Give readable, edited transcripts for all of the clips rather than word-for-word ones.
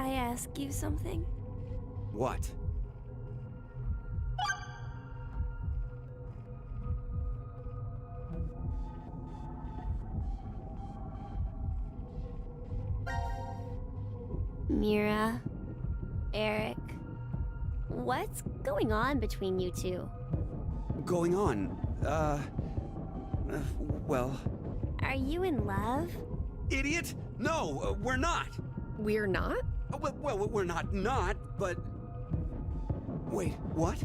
I ask you something? What? Mira, Eric, what's going on between you two? Going on? Well... Are you in love? Idiot! No, we're not! We're not? Well, we're not, but... Wait, what?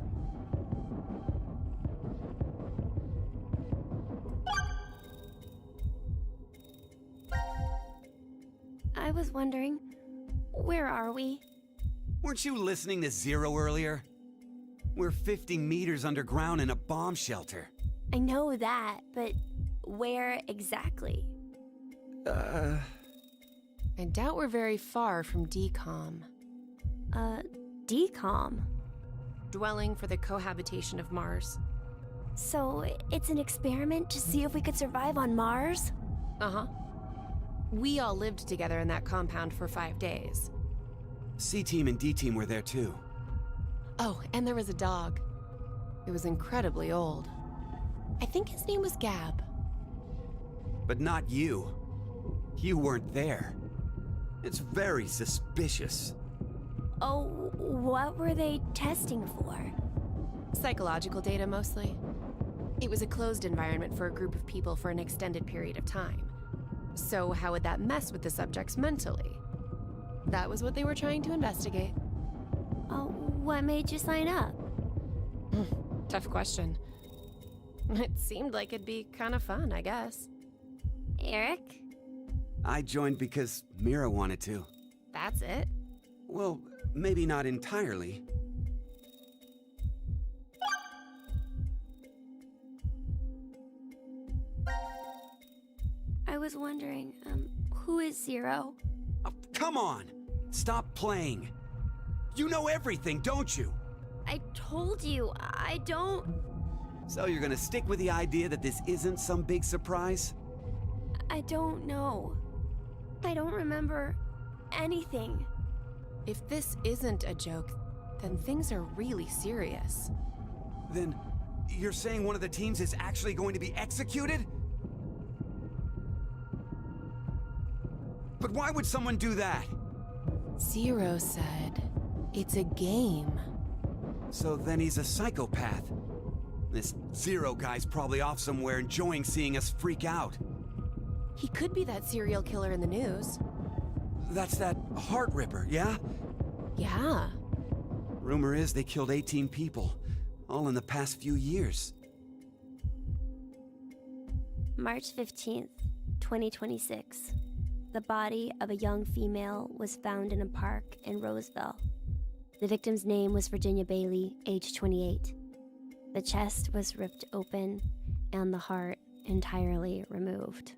I was wondering, where are we? Weren't you listening to Zero earlier? We're 50 meters underground in a bomb shelter. I know that, but where exactly? I doubt we're very far from DCOM. DCOM? Dwelling for the cohabitation of Mars. So, it's an experiment to see if we could survive on Mars? Uh-huh. We all lived together in that compound for 5 days. C-Team and D-Team were there too. Oh, and there was a dog. It was incredibly old. I think his name was Gab. But not you. You weren't there. It's very suspicious. Oh, what were they testing for? Psychological data, mostly. It was a closed environment for a group of people for an extended period of time. So how would that mess with the subjects mentally? That was what they were trying to investigate. Oh, what made you sign up? Tough question. It seemed like it'd be kind of fun, I guess. Eric? I joined because Mira wanted to. That's it? Well, maybe not entirely. I was wondering, who is Zero? Oh, come on! Stop playing! You know everything, don't you? I told you, I don't... So you're gonna stick with the idea that this isn't some big surprise? I don't know. I don't remember anything. If this isn't a joke, then things are really serious. Then, you're saying one of the teams is actually going to be executed? But why would someone do that? Zero said, it's a game. So then he's a psychopath. This Zero guy's probably off somewhere enjoying seeing us freak out. He could be that serial killer in the news. That's that Heart Ripper, yeah? Yeah. Rumor is they killed 18 people, all in the past few years. March 15th, 2026. The body of a young female was found in a park in Roseville. The victim's name was Virginia Bailey, age 28. The chest was ripped open and the heart entirely removed.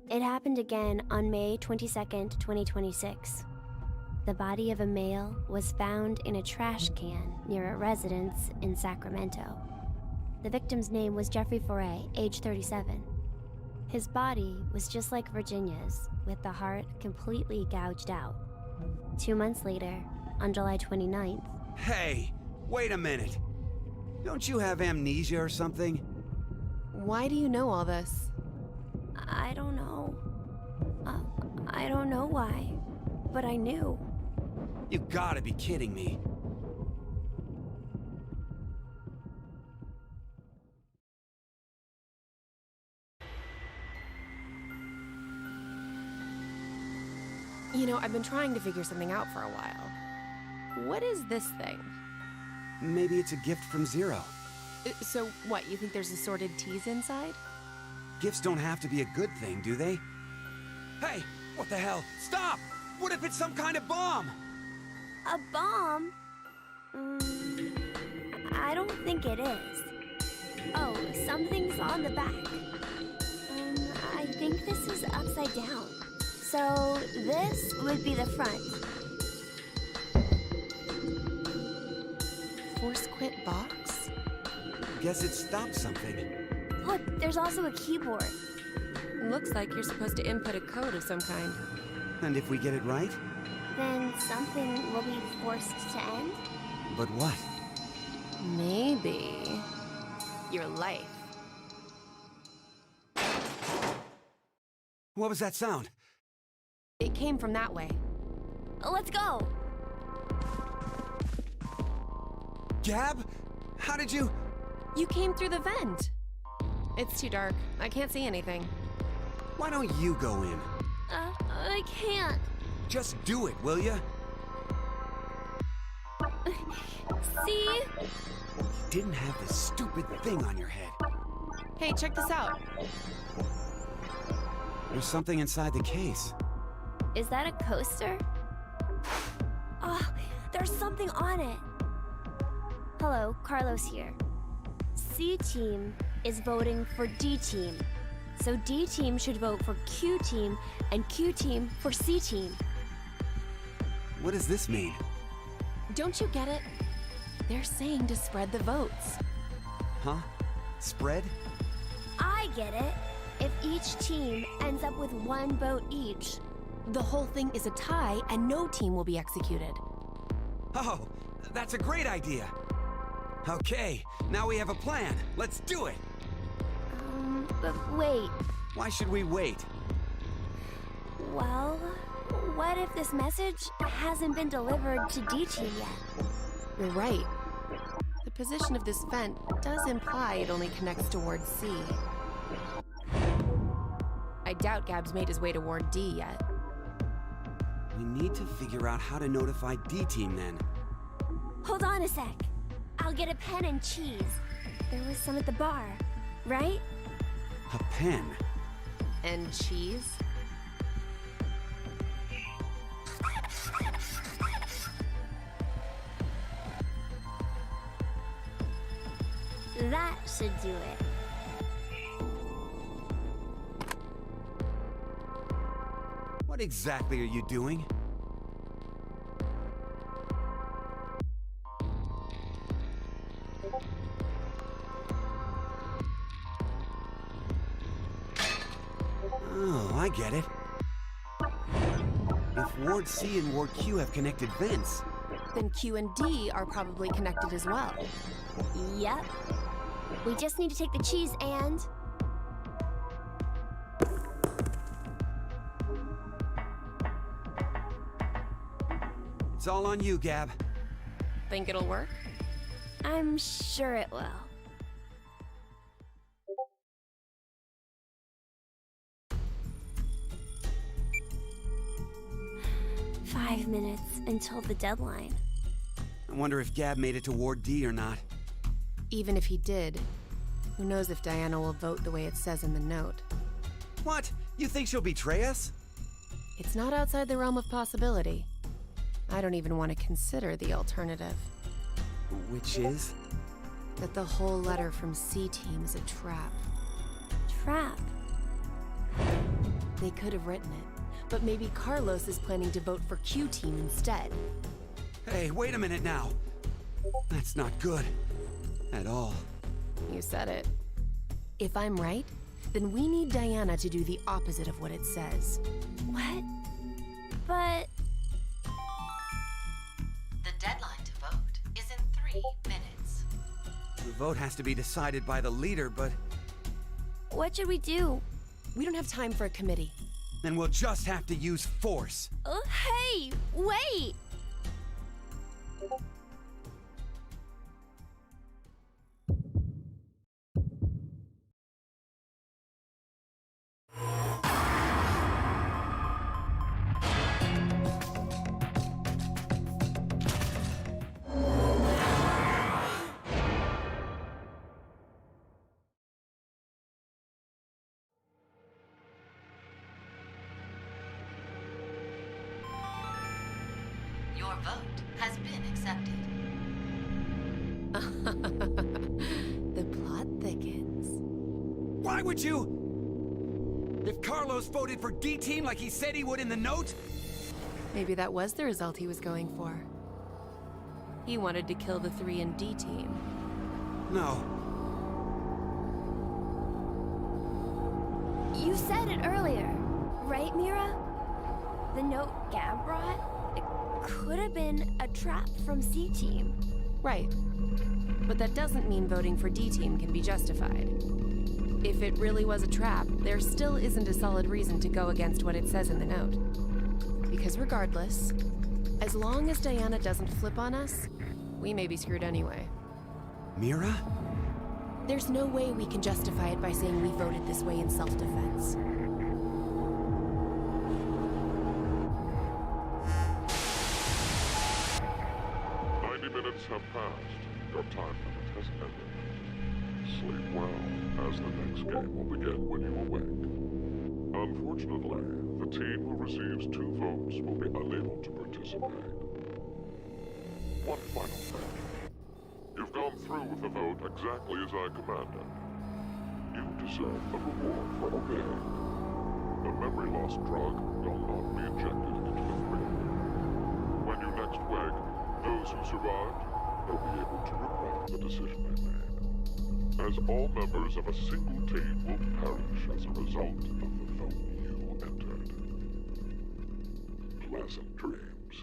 It happened again on May 22nd, 2026. The body of a male was found in a trash can near a residence in Sacramento. The victim's name was Jeffrey Foray, age 37. His body was just like Virginia's, with the heart completely gouged out. 2 months later, on July 29th... Hey, wait a minute. Don't you have amnesia or something? Why do you know all this? I don't know. I don't know why, but I knew. You gotta be kidding me. You know, I've been trying to figure something out for a while. What is this thing? Maybe it's a gift from Zero. So what, you think there's assorted teas inside? Gifts don't have to be a good thing, do they? Hey, what the hell? Stop! What if it's some kind of bomb? A bomb? I don't think it is. Oh, something's on the back. I think this is upside down. So this would be the front. Force quit box? Guess it stopped something. Look, there's also a keyboard. Looks like you're supposed to input a code of some kind. And if we get it right? Then something will be forced to end? But what? Maybe your life. What was that sound? It came from that way. Let's go! Gab? How did you... You came through the vent. It's too dark. I can't see anything. Why don't you go in? I can't. Just do it, will ya? See? You didn't have this stupid thing on your head. Hey, check this out. There's something inside the case. Is that a coaster? Oh, there's something on it. Hello, Carlos here. C-Team is voting for D-Team. So D-Team should vote for Q-Team, and Q-Team for C-Team. What does this mean? Don't you get it? They're saying to spread the votes. Huh? Spread? I get it. If each team ends up with one vote each. The whole thing is a tie, and no team will be executed. Oh, that's a great idea. Okay, now we have a plan. Let's do it. But wait. Why should we wait? Well, what if this message hasn't been delivered to D-Team yet? You're right. The position of this vent does imply it only connects towards C. I doubt Gab's made his way toward D yet. We need to figure out how to notify D-Team then. Hold on a sec. I'll get a pen and cheese. There was some at the bar, right? A pen? And cheese? That should do it. What exactly are you doing? Oh, I get it. If Ward C and Ward Q have connected vents, Then Q and D are probably connected as well. Yep. We just need to take the cheese and... it's all on you, Gab. Think it'll work? I'm sure it will. "5 minutes until the deadline." I wonder if Gab made it to Ward D or not. Even if he did, who knows if Diana will vote the way it says in the note. What? You think she'll betray us? It's not outside the realm of possibility. I don't even want to consider the alternative. Which is? That the whole letter from C-Team is a trap. Trap. They could have written it, but maybe Carlos is planning to vote for Q-Team instead. Hey, wait a minute now. That's not good. At all. You said it. If I'm right, then we need Diana to do the opposite of what it says. What? But... The deadline to vote is in 3 minutes. The vote has to be decided by the leader, but what should we do? We don't have time for a committee. then we'll just have to use force. Hey, wait! Your vote has been accepted. The plot thickens. Why would you? If Carlos voted for D-Team like he said he would in the note? Maybe that was the result he was going for. He wanted to kill the 3 and D team. No. You said it earlier, right, Mira? The note Gab brought? It could have been a trap from C-Team. Right. But that doesn't mean voting for D-Team can be justified. If it really was a trap, there still isn't a solid reason to go against what it says in the note. Because regardless, as long as Diana doesn't flip on us, we may be screwed anyway. Mira? There's no way we can justify it by saying we voted this way in self-defense. Minutes have passed. Your time limit has ended. Sleep well, as the next game will begin when you awake. Unfortunately, the team who receives 2 votes will be unable to participate. One final thing. You've gone through with the vote exactly as I commanded. You deserve a reward for obeying. The memory loss drug will not be injected into the brain. When you next wake, those who survived will be able to regret the decision they made, as all members of a single team will perish as a result of the vote you entered. Pleasant dreams.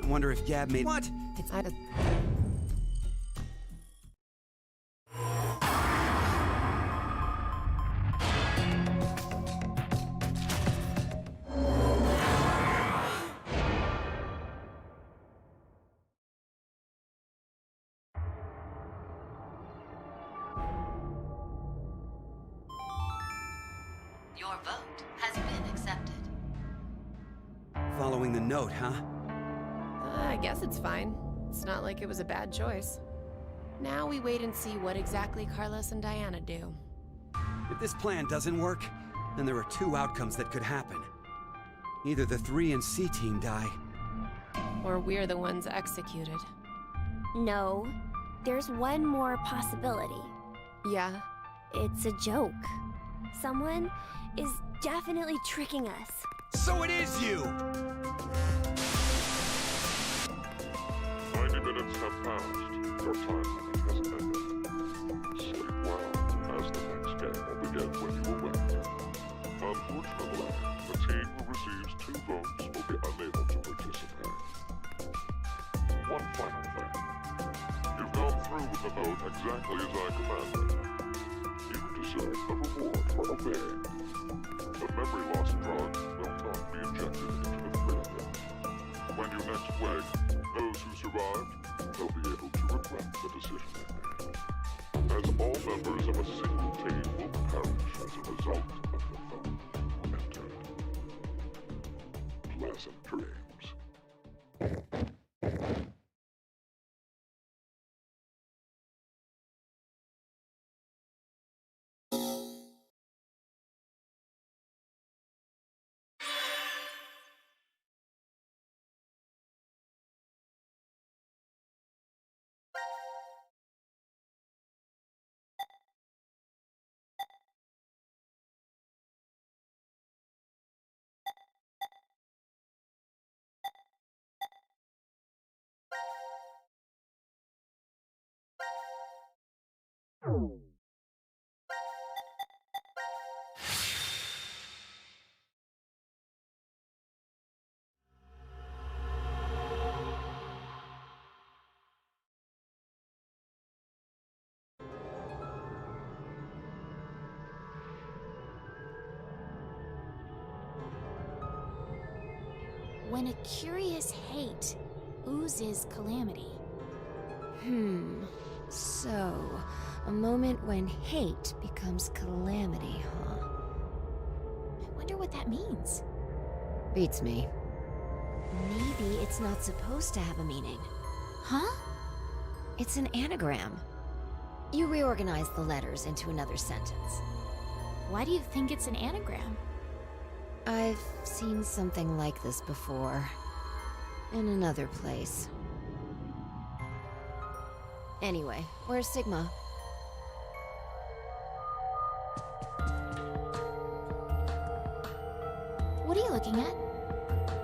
I wonder if Gab made— What? It's out of... Your vote has been accepted. Following the note, huh? I guess it's fine. It's not like it was a bad choice. Now we wait and see what exactly Carlos and Diana do. If this plan doesn't work, then there are 2 outcomes that could happen. Either the 3 and C-Team die. Or we're the ones executed. No, there's one more possibility. Yeah? It's a joke. Someone is definitely tricking us. So it is you! 90 minutes have passed. Your time limit has ended. Sleep well, as the next game will begin when you awake. Unfortunately, the team who receives 2 votes will be unable to participate. One final thing. You've gone through with the vote exactly as I commanded. You deserve a reward for obeying. The memory loss drug will not be injected into the brain. When you next wake, those who survived will be able to regret the decision they made, as all members of a single team will perish as a result of the vote entered. Pleasant dreams. When a curious hate oozes calamity. So, a moment when hate becomes calamity, huh? I wonder what that means. Beats me. Maybe it's not supposed to have a meaning. Huh? It's an anagram. You reorganize the letters into another sentence. Why do you think it's an anagram? I've seen something like this before. In another place. Anyway, where's Sigma? What are you looking at?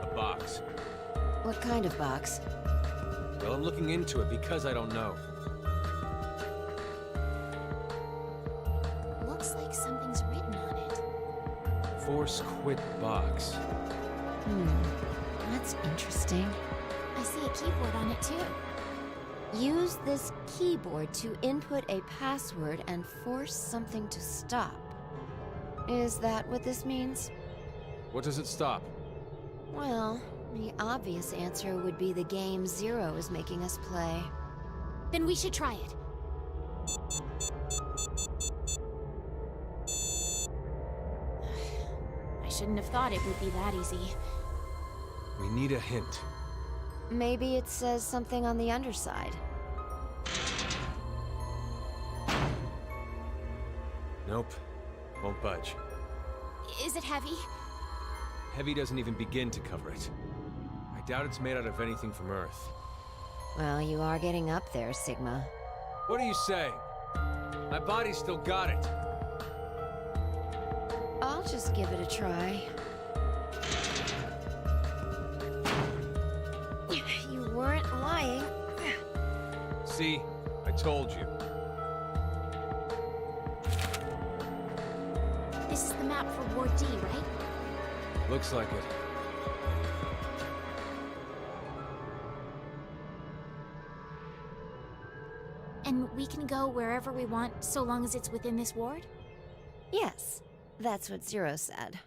A box. What kind of box? Well, I'm looking into it because I don't know. Looks like something's written on it. Force quit box. That's interesting. I see a keyboard on it too. Use this keyboard to input a password and force something to stop. Is that what this means? What does it stop? Well, the obvious answer would be the game Zero is making us play. Then we should try it. I shouldn't have thought it would be that easy. We need a hint. Maybe it says something on the underside. Nope. Won't budge. Is it heavy? Heavy doesn't even begin to cover it. I doubt it's made out of anything from Earth. Well, you are getting up there, Sigma. What are you saying? My body's still got it. I'll just give it a try. You weren't lying. See? I told you. This is the map for Ward D, right? Looks like it. And we can go wherever we want so long as it's within this ward? Yes, that's what Zero said.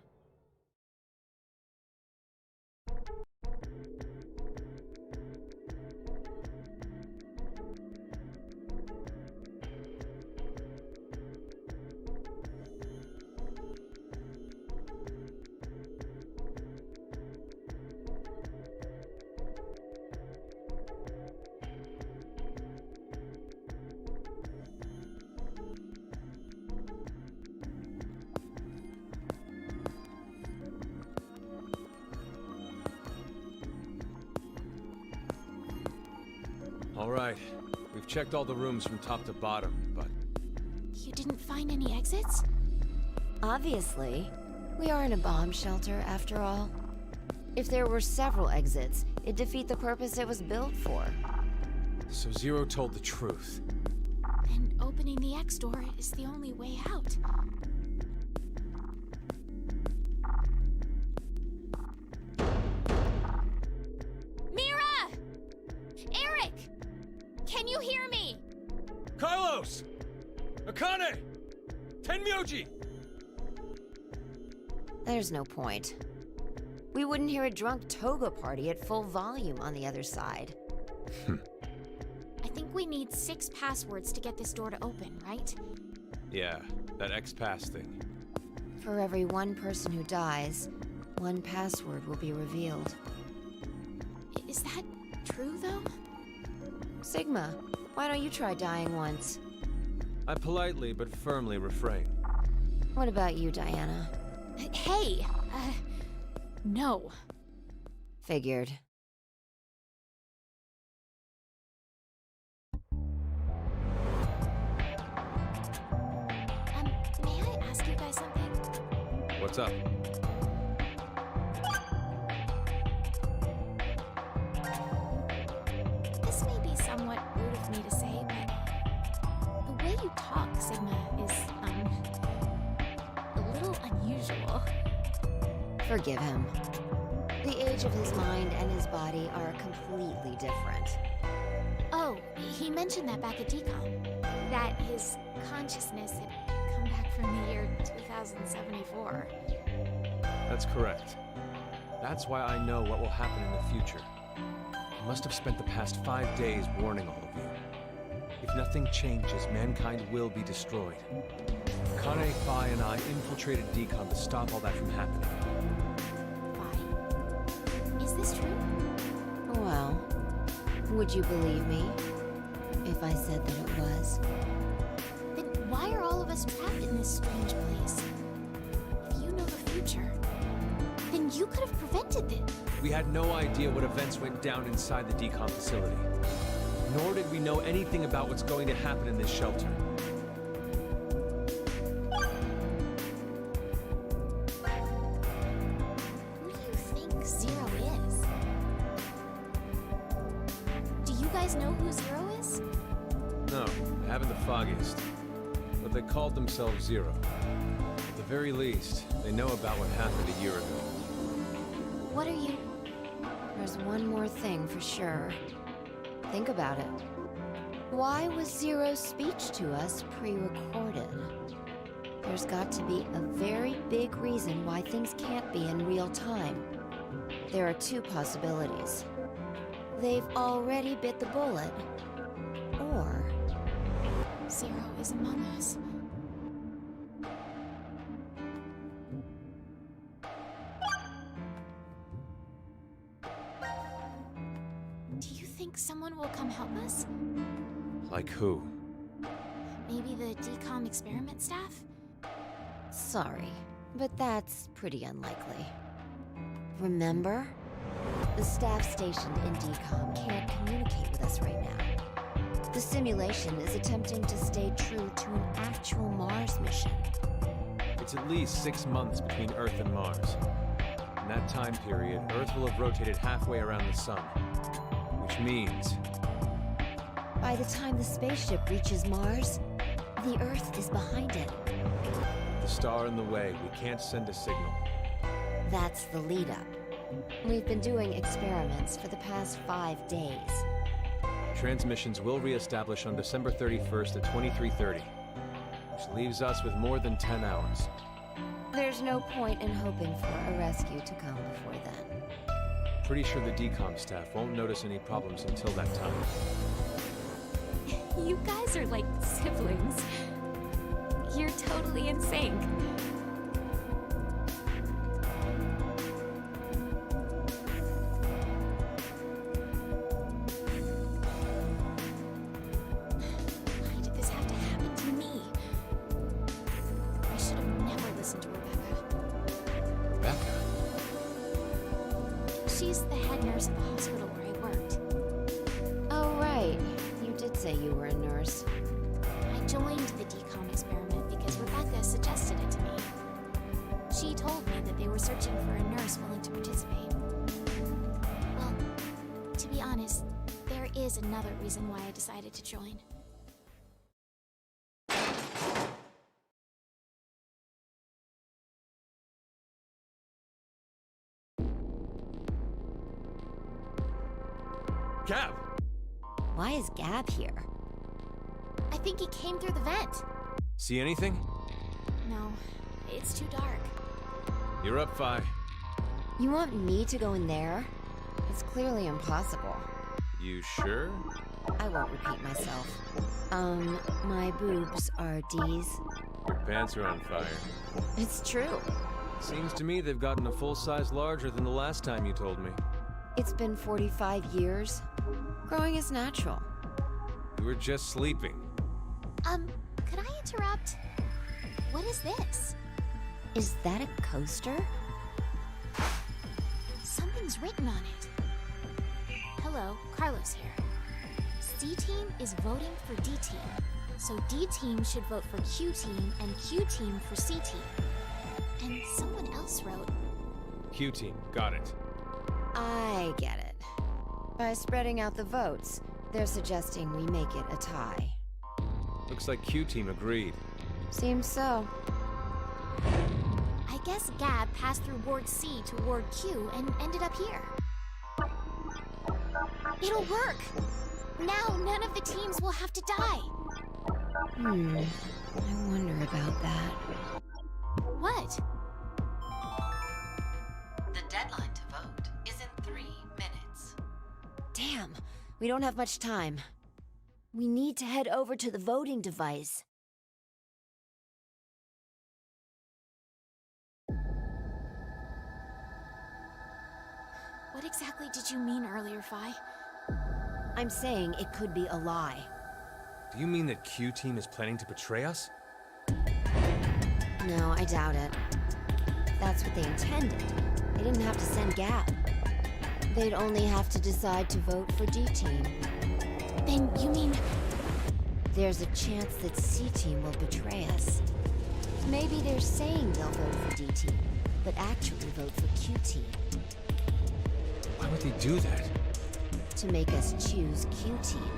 All right. We've checked all the rooms from top to bottom, but... You didn't find any exits? Obviously. We are in a bomb shelter, after all. If there were several exits, it'd defeat the purpose it was built for. So Zero told the truth. Then opening the X door is the only way out. Mira! Eric! Can you hear me? Carlos! Akane! Tenmyoji! There's no point. We wouldn't hear a drunk toga party at full volume on the other side. I think we need 6 passwords to get this door to open, right? Yeah, that X-Pass thing. For every one person who dies, one password will be revealed. Is that true, though? Sigma, why don't you try dying once? I politely but firmly refrain. What about you, Diana? Hey! No. Figured. May I ask you guys something? What's up? This may be somewhat rude of me to say, but the way you talk, Sigma, is, a little unusual. Forgive him. The age of his mind and his body are completely different. Oh, he mentioned that back at DCOM. That his consciousness had come back from the year 2074. That's correct. That's why I know what will happen in the future. I must have spent the past 5 days warning all of you. If nothing changes, mankind will be destroyed. Kane, Phi, and I infiltrated DCOM to stop all that from happening. Fine. Is this true? Well, would you believe me if I said that it was? us trapped in this strange place. If you know the future, then you could have prevented this. We had no idea what events went down inside the decom facility. Nor did we know anything about what's going to happen in this shelter. Who do you think Zero is? Do you guys know who Zero is? No, I haven't the foggiest. But they called themselves Zero. At the very least, they know about what happened a year ago. What are you... There's one more thing for sure. Think about it. Why was Zero's speech to us pre-recorded? There's got to be a very big reason why things can't be in real time. There are two possibilities. They've already bit the bullet, or Zero is among us. Do you think someone will come help us? Like who? Maybe the decom experiment staff? sorry, but that's pretty unlikely. Remember? The staff stationed in DCOM can't communicate with us right now. The simulation is attempting to stay true to an actual Mars mission. It's at least 6 months between Earth and Mars. In that time period, Earth will have rotated halfway around the Sun. Which means... By the time the spaceship reaches Mars, the Earth is behind it. the star in the way, we can't send a signal. That's the lead-up. We've been doing experiments for the past 5 days. Transmissions will reestablish on December 31st at 23:30, which leaves us with more than 10 hours. There's no point in hoping for a rescue to come before then. Pretty sure the DCOM staff won't notice any problems until that time. You guys are like siblings. You're totally in sync. Why did this have to happen to me? I should have never listened to Rebecca. Rebecca? She's the head nurse at the hospital where I worked. Oh, right. You did say you were a nurse. I joined the DCOM experiment because Rebecca suggested it to me. She told me that they were searching for a nurse willing to participate. Well, to be honest, there is another reason why I decided to join. Gab! Why is Gab here? I think he came through the vent. See anything? No, it's too dark. You're up, Phi. You want me to go in there? It's clearly impossible. You sure? I won't repeat myself. My boobs are D's. Your pants are on fire. It's true. Seems to me they've gotten a full size larger than the last time you told me. It's been 45 years. Growing is natural. You were just sleeping. Could I interrupt? What is this? Is that a coaster? Something's written on it. Hello, Carlos here. C-Team is voting for D-Team. So D-Team should vote for Q-Team and Q-Team for C-Team. And someone else wrote... Q-Team, got it. I get it. By spreading out the votes, they're suggesting we make it a tie. Looks like Q-Team agreed. Seems so. I guess Gab passed through Ward C to Ward Q and ended up here. It'll work! Now none of the teams will have to die! I wonder about that. What? The deadline to vote is in 3 minutes. Damn, we don't have much time. We need to head over to the voting device. What exactly did you mean earlier, Phi? I'm saying it could be a lie. Do you mean that Q-Team is planning to betray us? No, I doubt it. If that's what they intended, they didn't have to send Gab. They'd only have to decide to vote for D-Team. Then you mean... There's a chance that C-Team will betray us. Maybe they're saying they'll vote for D-Team, but actually vote for Q-Team. Why would they do that? To make us choose Q-Team.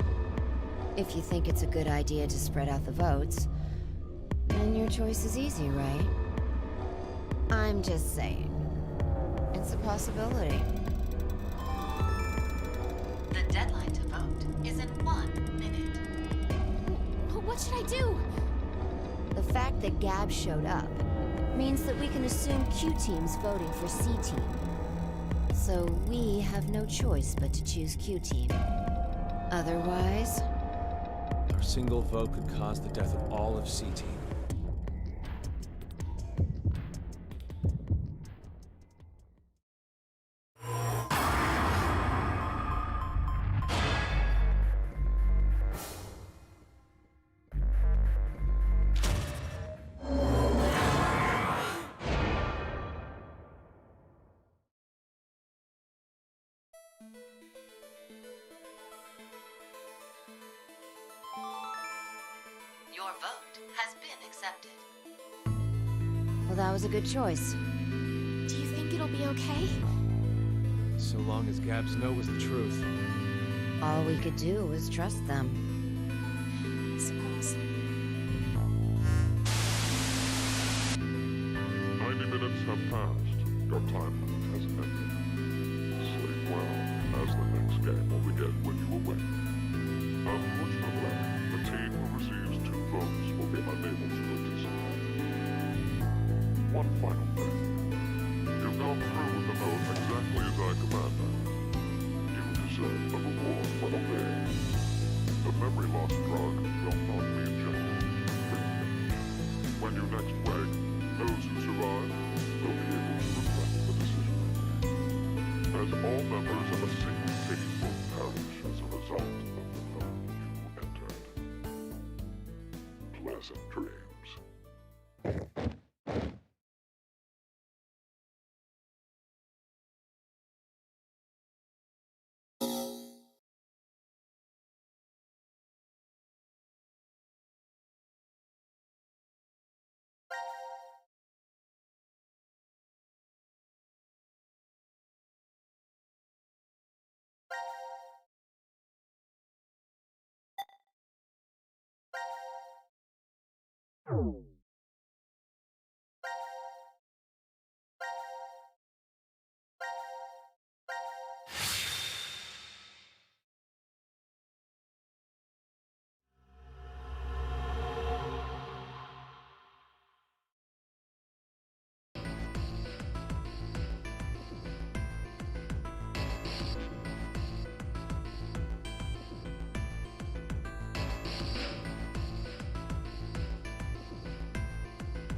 If you think it's a good idea to spread out the votes, then your choice is easy, right? I'm just saying. It's a possibility. The deadline to vote is in 1 minute. What should I do? The fact that Gab showed up means that we can assume Q-Team's voting for C-Team. So we have no choice but to choose Q-Team. Otherwise... Our single vote could cause the death of all of C-Team. Your vote has been accepted. Well, that was a good choice. Do you think it'll be okay? So long as Gab's no was the truth. All we could do was trust them. I suppose. 90 minutes have passed. Your time limit has ended. Sleep well, as the next game will begin when you awake. Unfortunately, the team who receives 2 votes will be unable to participate. One final thing. You've gone through the vote exactly as I commanded. You deserve a reward for obeying. The memory loss drug will not be injected. When you next wake, those who survive will be able to regret the decision they made. As all members of a single team will perish as a result of the vote you entered. Pleasant dreams.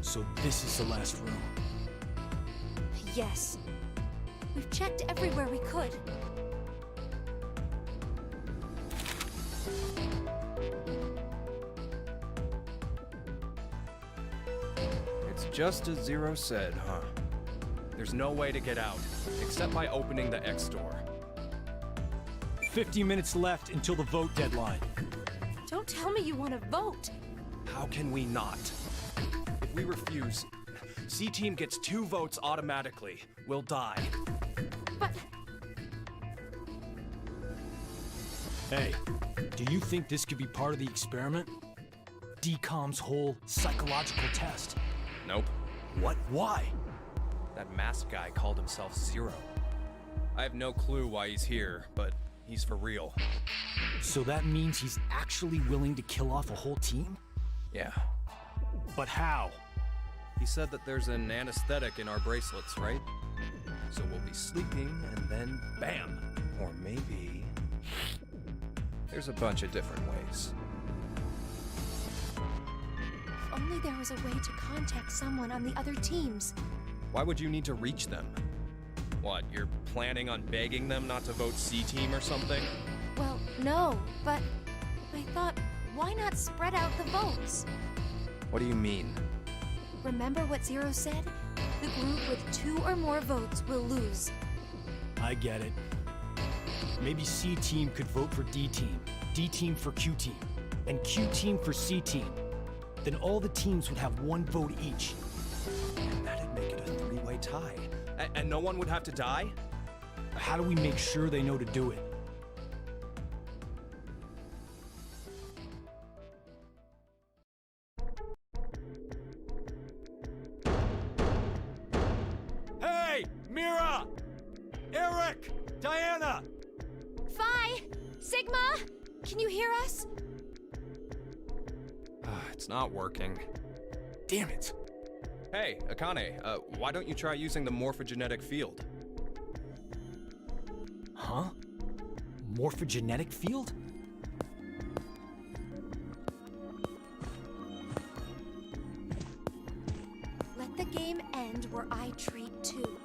So this is the last room. Yes. We've checked everywhere we could. It's just as Zero said, huh? There's no way to get out, except by opening the X door. 50 minutes left until the vote deadline. Don't tell me you want to vote. How can we not? If we refuse, C-Team gets 2 votes automatically. We'll die. But... Hey, do you think this could be part of the experiment? DCOM's whole psychological test? Nope. What? Why? That masked guy called himself Zero. I have no clue why he's here, but he's for real. So that means he's actually willing to kill off a whole team? Yeah. But how? He said that there's an anesthetic in our bracelets, right? So we'll be sleeping, and then bam! Or maybe... There's a bunch of different ways. If only there was a way to contact someone on the other teams. Why would you need to reach them? What, you're planning on begging them not to vote C-Team or something? Well, no, but I thought, why not spread out the votes? What do you mean? Remember what Zero said? The group with 2 or more votes will lose. I get it. Maybe C team could vote for D team, D team for Q team, and Q team for C team. Then all the teams would have 1 vote each. And that'd make it a 3-way tie. And no one would have to die? How do we make sure they know to do it? Hey! Mira! Eric! Diana! Phi! Sigma! Can you hear us? It's not working. Damn it! Hey, Akane, why don't you try using the morphogenetic field? Huh? Morphogenetic field? Let the game end where I treat 2.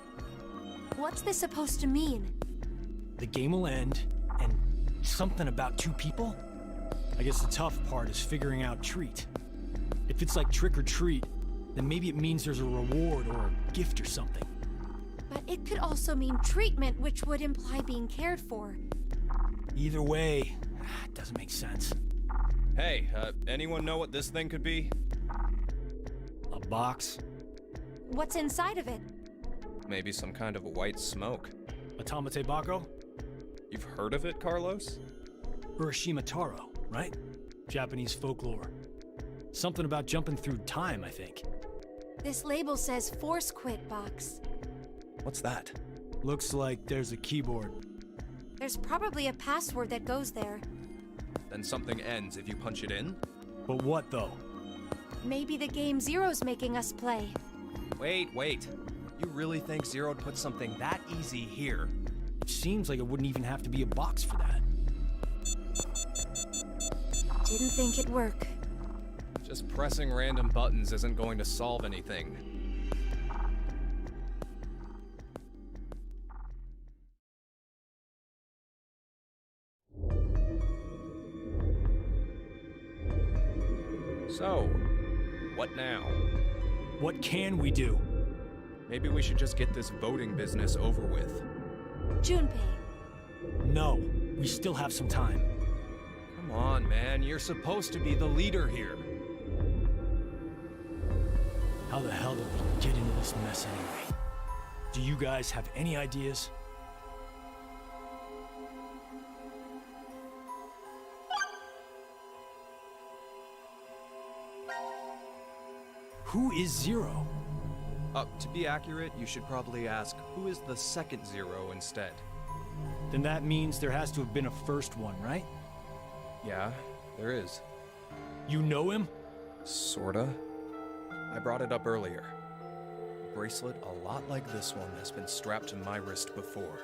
What's this supposed to mean? The game will end, and something about 2 people? I guess the tough part is figuring out treat. If it's like trick or treat, then maybe it means there's a reward or a gift or something. But it could also mean treatment, which would imply being cared for. Either way, it doesn't make sense. Hey, anyone know what this thing could be? A box? What's inside of it? Maybe some kind of white smoke. Automate Bako? You've heard of it, Carlos? Urashima Taro, right? Japanese folklore. Something about jumping through time, I think. This label says Force Quit Box. What's that? Looks like there's a keyboard. There's probably a password that goes there. Then something ends if you punch it in? But what, though? Maybe the game Zero's making us play. Wait. You really think Zero'd put something that easy here? Seems like it wouldn't even have to be a box for that. Didn't think it'd work. Just pressing random buttons isn't going to solve anything. So, what now? What can we do? Maybe we should just get this voting business over with. Junpei. No, we still have some time. Come on, man. You're supposed to be the leader here. How the hell did we get into this mess anyway? Do you guys have any ideas? Who is Zero? To be accurate, you should probably ask, who is the second Zero instead? Then that means there has to have been a first one, right? Yeah, there is. You know him? Sorta. I brought it up earlier. A bracelet a lot like this one has been strapped to my wrist before.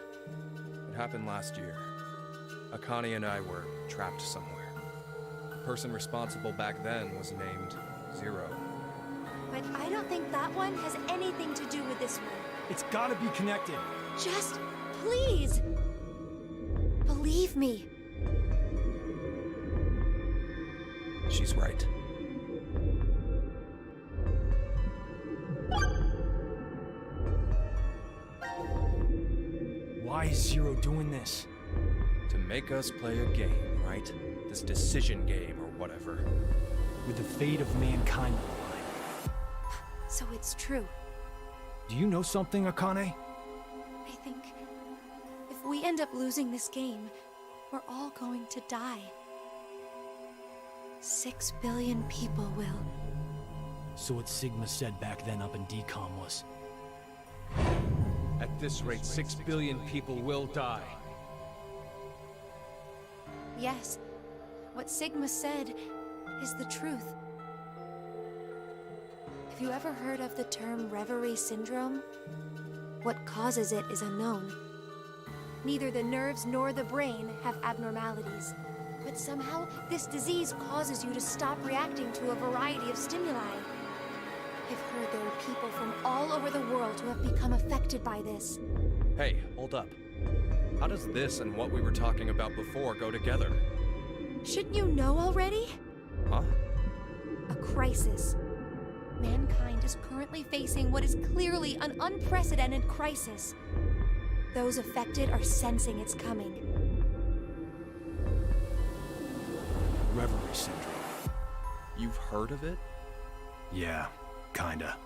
It happened last year. Akane and I were trapped somewhere. The person responsible back then was named Zero. But I don't think that one has anything to do with this one. It's gotta be connected. Just, please! Believe me. She's right. Why is Zero doing this? To make us play a game, right? This decision game or whatever. With the fate of mankind on the line. So it's true. Do you know something, Akane? I think if we end up losing this game, we're all going to die. 6 billion people will. So what Sigma said back then up in DCOM was... At this rate, 6 billion people will die. Yes, what Sigma said is the truth. Have you ever heard of the term Reverie Syndrome? What causes it is unknown. Neither the nerves nor the brain have abnormalities. But somehow, this disease causes you to stop reacting to a variety of stimuli. I've heard there are people from all over the world who have become affected by this. Hey, hold up. How does this and what we were talking about before go together? Shouldn't you know already? Huh? A crisis. Mankind is currently facing what is clearly an unprecedented crisis. Those affected are sensing it's coming. Reverie syndrome. You've heard of it? Yeah, kinda.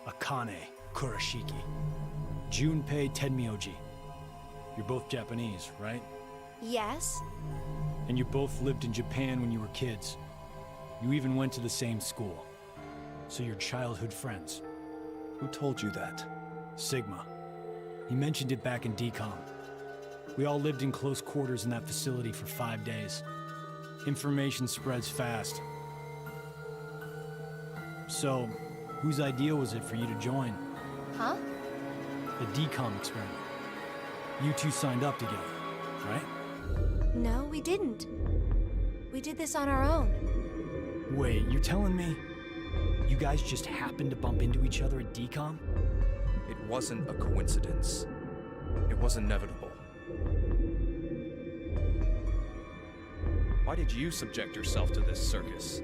Akane Kurashiki. Junpei Tenmyoji. You're both Japanese, right? Yes? And you both lived in Japan when you were kids. You even went to the same school. So you're childhood friends. Who told you that? Sigma. He mentioned it back in DCOM. We all lived in close quarters in that facility for 5 days. Information spreads fast. So, whose idea was it for you to join? Huh? The DCOM experiment. You two signed up together, right? No, we didn't. We did this on our own. Wait, you're telling me you guys just happened to bump into each other at DCOM? It wasn't a coincidence. It was inevitable. Why did you subject yourself to this circus?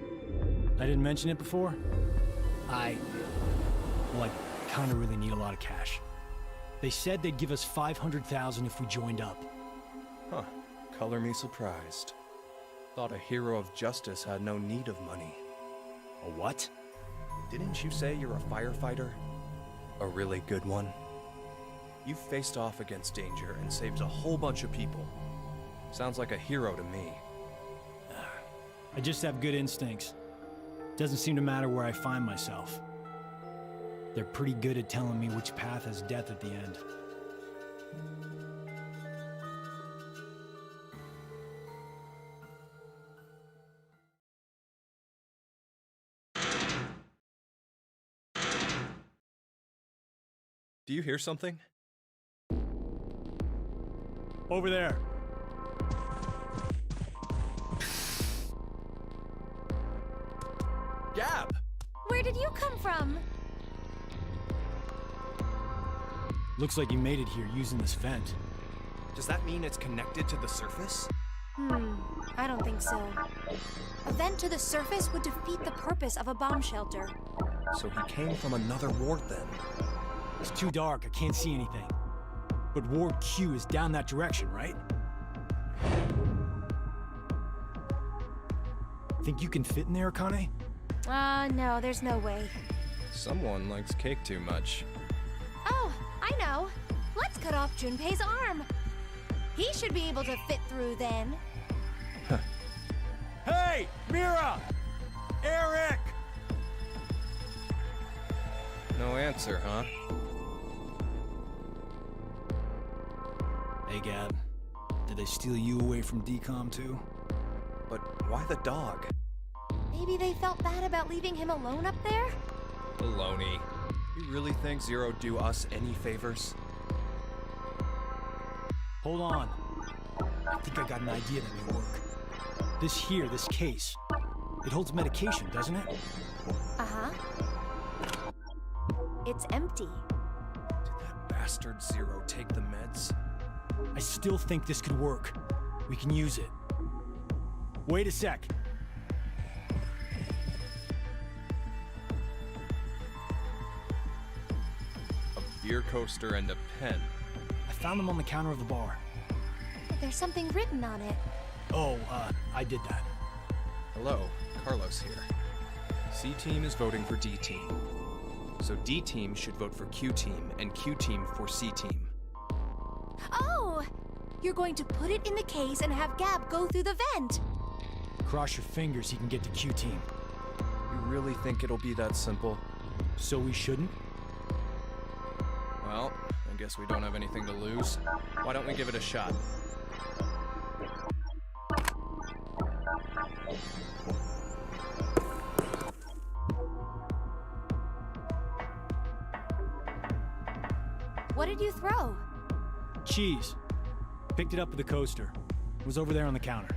I didn't mention it before? I kinda really need a lot of cash. They said they'd give us $500,000 if we joined up. Huh. Color me surprised. Thought a hero of justice had no need of money. A what? Didn't you say you're a firefighter? A really good one? You faced off against danger and saved a whole bunch of people. Sounds like a hero to me. I just have good instincts. Doesn't seem to matter where I find myself. They're pretty good at telling me which path has death at the end. Do you hear something? Over there. Gab! Where did you come from? Looks like you made it here using this vent. Does that mean it's connected to the surface? I don't think so. A vent to the surface would defeat the purpose of a bomb shelter. So he came from another ward then? It's too dark, I can't see anything. But Ward Q is down that direction, right? Think you can fit in there, Akane? No, there's no way. Someone likes cake too much. Oh, I know. Let's cut off Junpei's arm. He should be able to fit through then. Hey, Mira! Eric! No answer, huh? Hey, Gab. Did they steal you away from DCOM too? But why the dog? Maybe they felt bad about leaving him alone up there? Baloney. You really think Zero do us any favors? Hold on. I think I got an idea that may work. This case, it holds medication, doesn't it? Uh-huh. It's empty. Did that bastard Zero take the meds? I still think this could work. We can use it. Wait a sec. A beer coaster and a pen. I found them on the counter of the bar. But there's something written on it. Oh, I did that. Hello, Carlos here. C-Team is voting for D-Team. So D-Team should vote for Q-Team, and Q-Team for C-Team. Oh! You're going to put it in the case and have Gab go through the vent! Cross your fingers he can get to Q-Team. You really think it'll be that simple? So we shouldn't? Well, I guess we don't have anything to lose. Why don't we give it a shot? What did you throw? Cheese. Picked it up with the coaster. It was over there on the counter.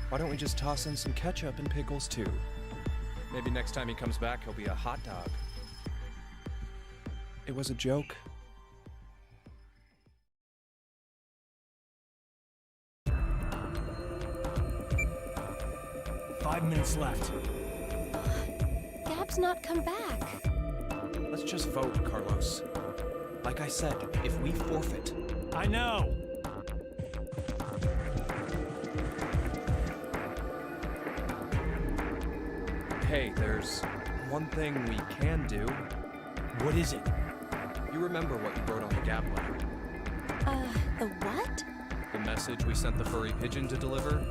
Why don't we just toss in some ketchup and pickles too? Maybe next time he comes back, he'll be a hot dog. It was a joke. 5 minutes left. Gab's not come back. Let's just vote, Carlos. Like I said, if we forfeit... I know! Hey, there's one thing we can do. What is it? You remember what you wrote on the Gab letter? The what? The message we sent the furry pigeon to deliver?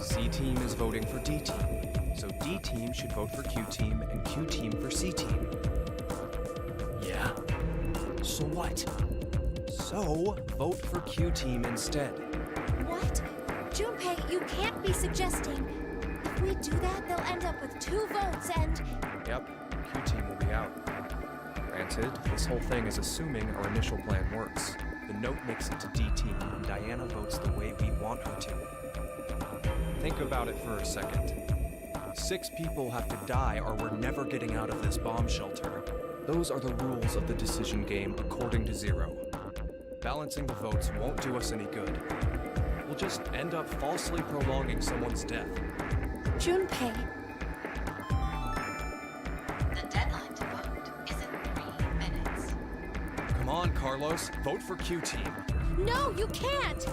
C-Team is voting for D-Team, so D-Team should vote for Q-Team and Q-Team for C-Team. Yeah? So what? So, vote for Q-Team instead. What? Junpei, you can't be suggesting. If we do that, they'll end up with 2 votes and... Yep, Q-Team will be out. Granted, this whole thing is assuming our initial plan works. The note makes it to D-Team, and Diana votes the way we want her to. Think about it for a second. 6 people have to die or we're never getting out of this bomb shelter. Those are the rules of the decision game according to Zero. Balancing the votes won't do us any good. We'll just end up falsely prolonging someone's death. Junpei. The deadline to vote is in 3 minutes. Come on, Carlos, vote for Q-Team. No, you can't!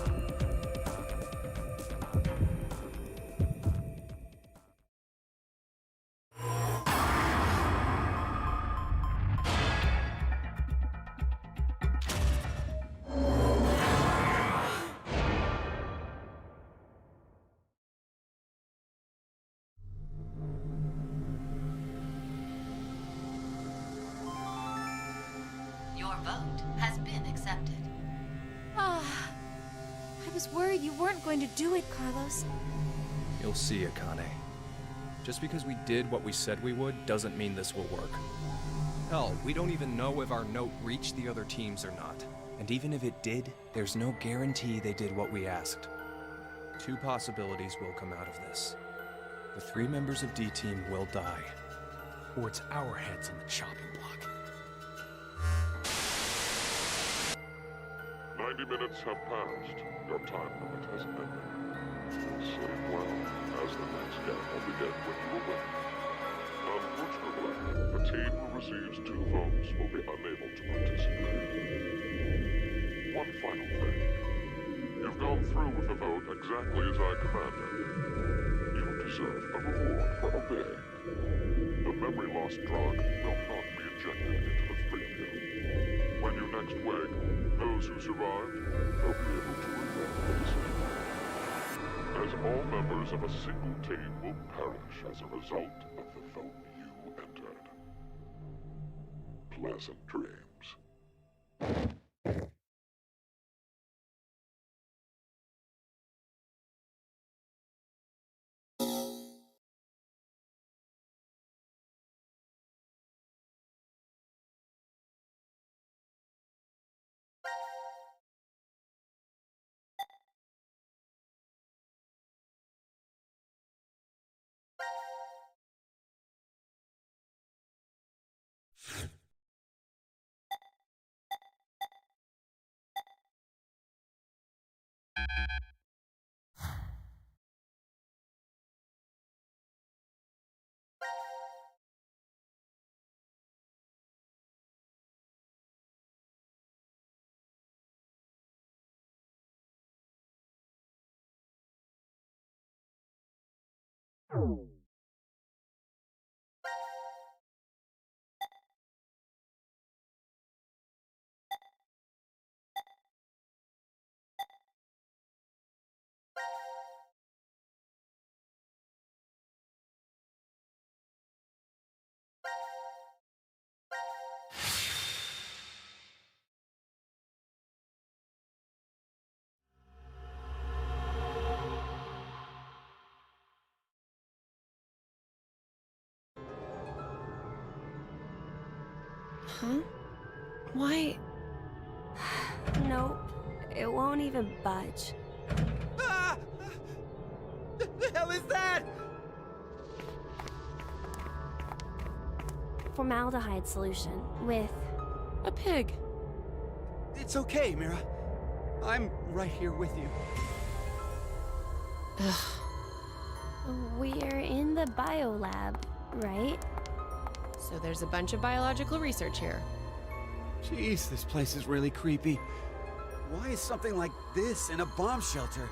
Your vote has been accepted. Ah, I was worried you weren't going to do it, Carlos. You'll see, Akane. Just because we did what we said we would doesn't mean this will work. Hell, we don't even know if our note reached the other teams or not. And even if it did, there's no guarantee they did what we asked. 2 possibilities will come out of this. The 3 members of D-Team will die. Or it's our heads on the chopping block. 90 minutes have passed. Your time limit has ended. Sleep well, as the next game will begin when you awake. Unfortunately, the team who receives 2 votes will be unable to participate. One final thing. You've gone through with the vote exactly as I commanded. You deserve a reward for obeying. The memory loss drug will not be injected into the 3 of you. When you next wake, those who survived will be able to remember the decision. As all members of a single team will perish as a result of the vote you entered. Pleasant dreams. Huh? Why? Nope, it won't even budge. Ah! The hell is that? Formaldehyde solution with... A pig. It's okay, Mira. I'm right here with you. Ugh. We're in the biolab, right? So there's a bunch of biological research here. Jeez, this place is really creepy. Why is something like this in a bomb shelter?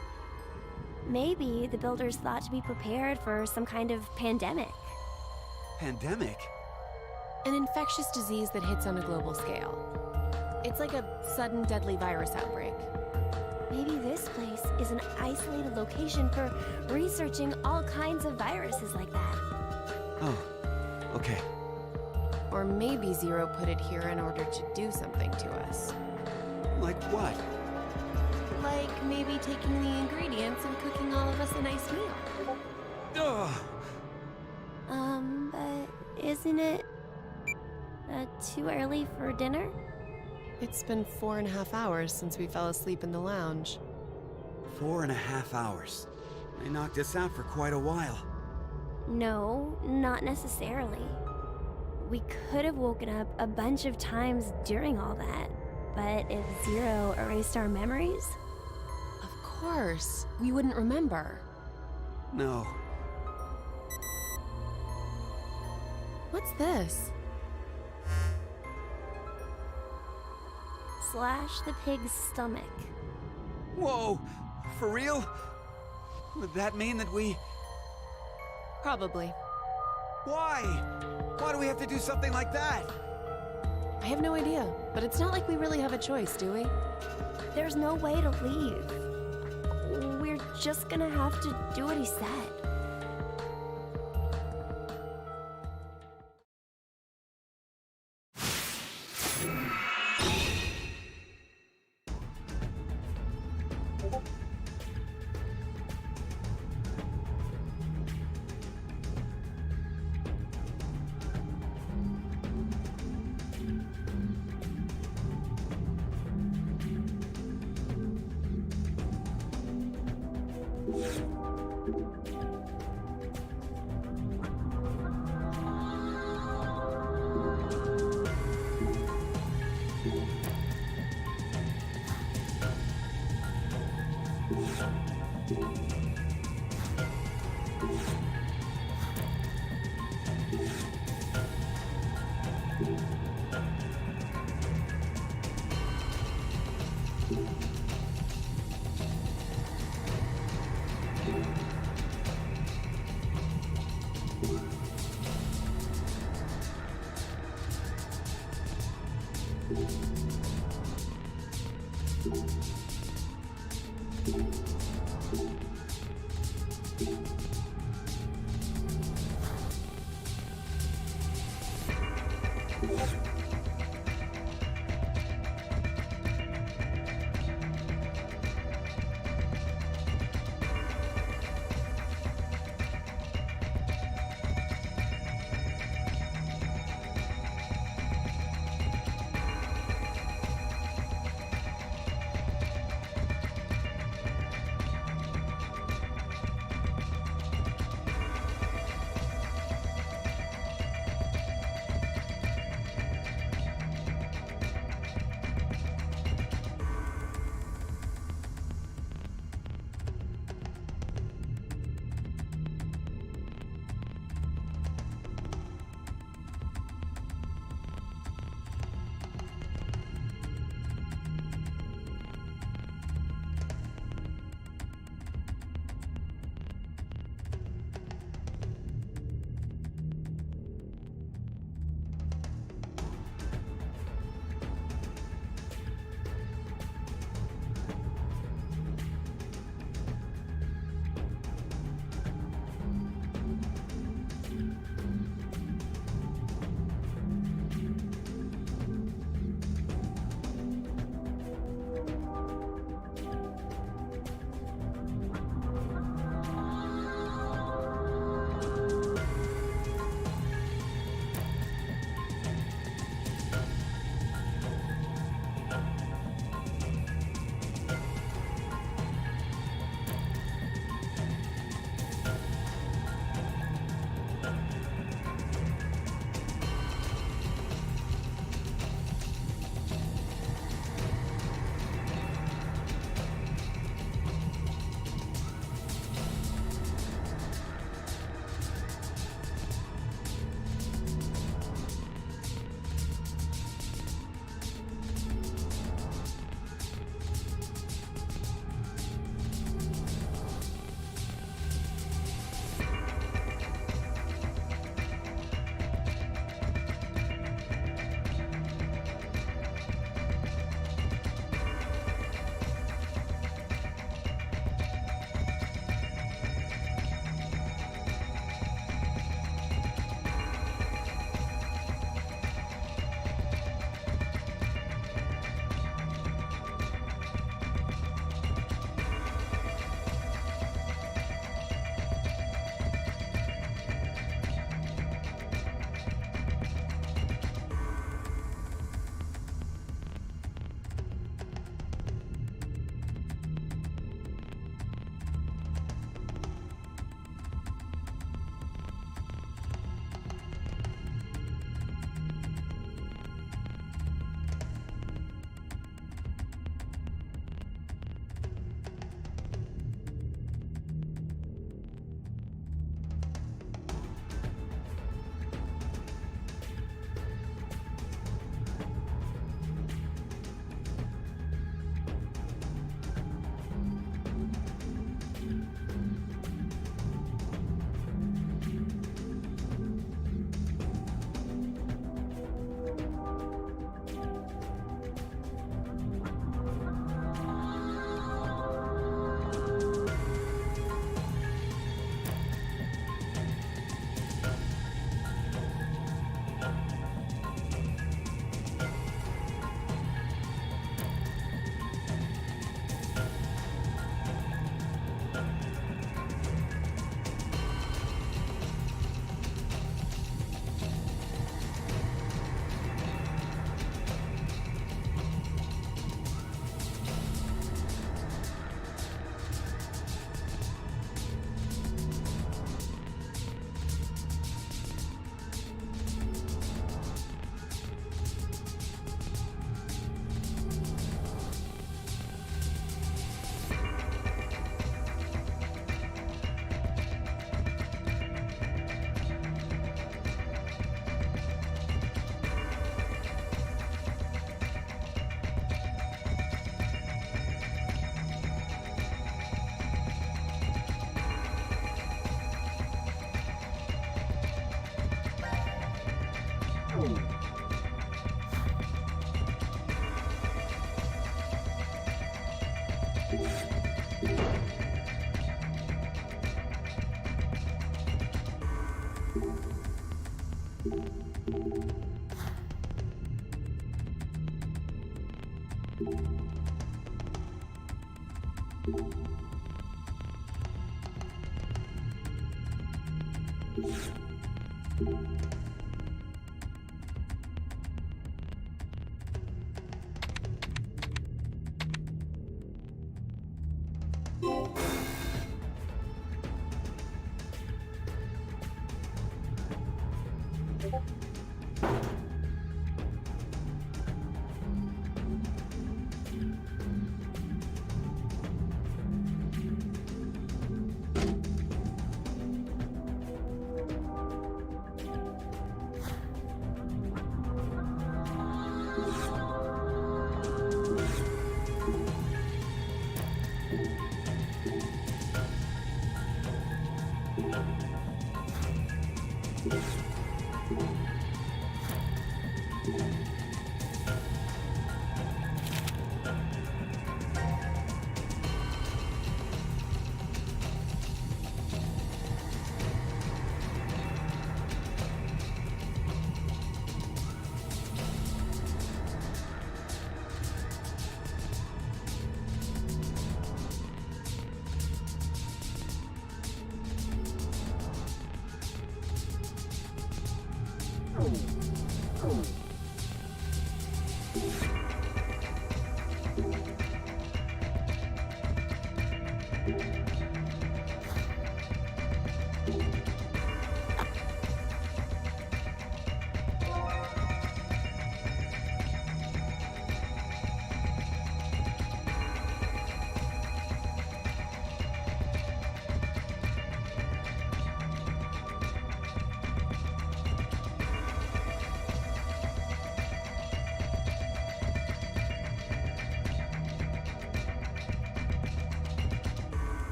Maybe the builders thought to be prepared for some kind of pandemic. Pandemic? An infectious disease that hits on a global scale. It's like a sudden deadly virus outbreak. Maybe this place is an isolated location for researching all kinds of viruses like that. Oh, okay. Or maybe Zero put it here in order to do something to us. Like what? Like maybe taking the ingredients and cooking all of us a nice meal. Ugh. But isn't it too early for dinner? It's been 4.5 hours since we fell asleep in the lounge. 4.5 hours. They knocked us out for quite a while. No, not necessarily. We could have woken up a bunch of times during all that, but if Zero erased our memories? Of course, we wouldn't remember. No. What's this? Slash the pig's stomach. Whoa! For real? Would that mean that we... Probably. Why? Why do we have to do something like that? I have no idea, but it's not like we really have a choice, do we? There's no way to leave. We're just gonna have to do what he said.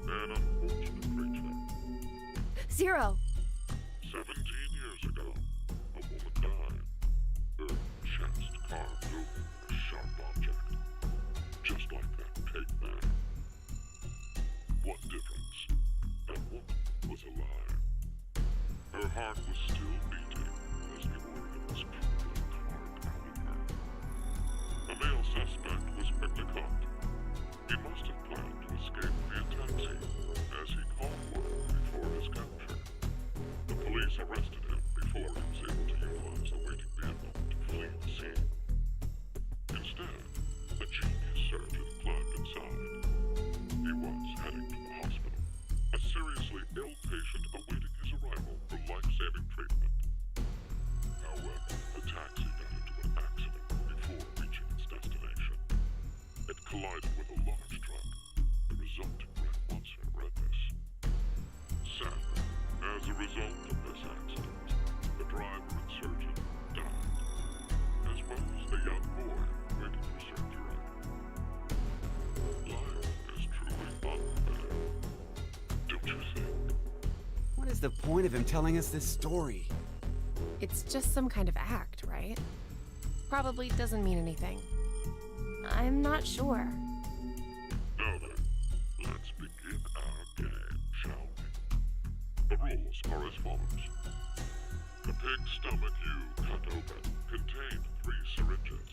An unfortunate creature. Zero! 17 years ago, a woman died. Her chest carved open with a sharp object. Just like that caveman. heart was still beating as the organ was promptly carved out of her. A male suspect was quickly caught. He must have planned to escape via taxi, as he called one before his capture. The police arrested him before he was able to utilize the waiting vehicle to flee the scene. Instead, a genius surgeon climbed inside. He was heading to the hospital, a seriously ill patient awaiting his arrival for life-saving treatment. However, the taxi got into an accident before reaching its destination. It collided with a large truck. The resulting wreck was horrendous. Sadly, as a result of this accident, the driver and surgeon died, as well as the young boy waiting for surgery. Life is truly unfair, don't you think? What is the point of him telling us this story? It's just some kind of act, right? Probably doesn't mean anything. I'm not sure. Now then, let's begin our game, shall we? The rules are as follows. The pig's stomach you cut open contained 3 syringes.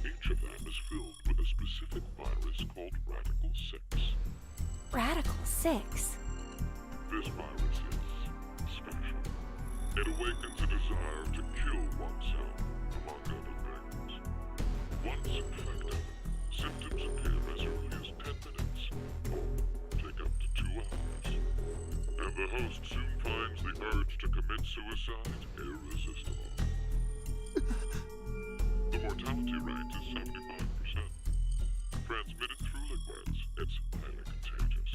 Each of them is filled with a specific virus called Radical 6. Radical 6? This virus is special. It awakens a desire to kill oneself, among other things. Once infected, symptoms appear as early as 10 minutes, or take up to 2 hours. And the host soon finds the urge to commit suicide irresistible. The mortality rate is 75%. Transmitted through liquids, it's highly contagious.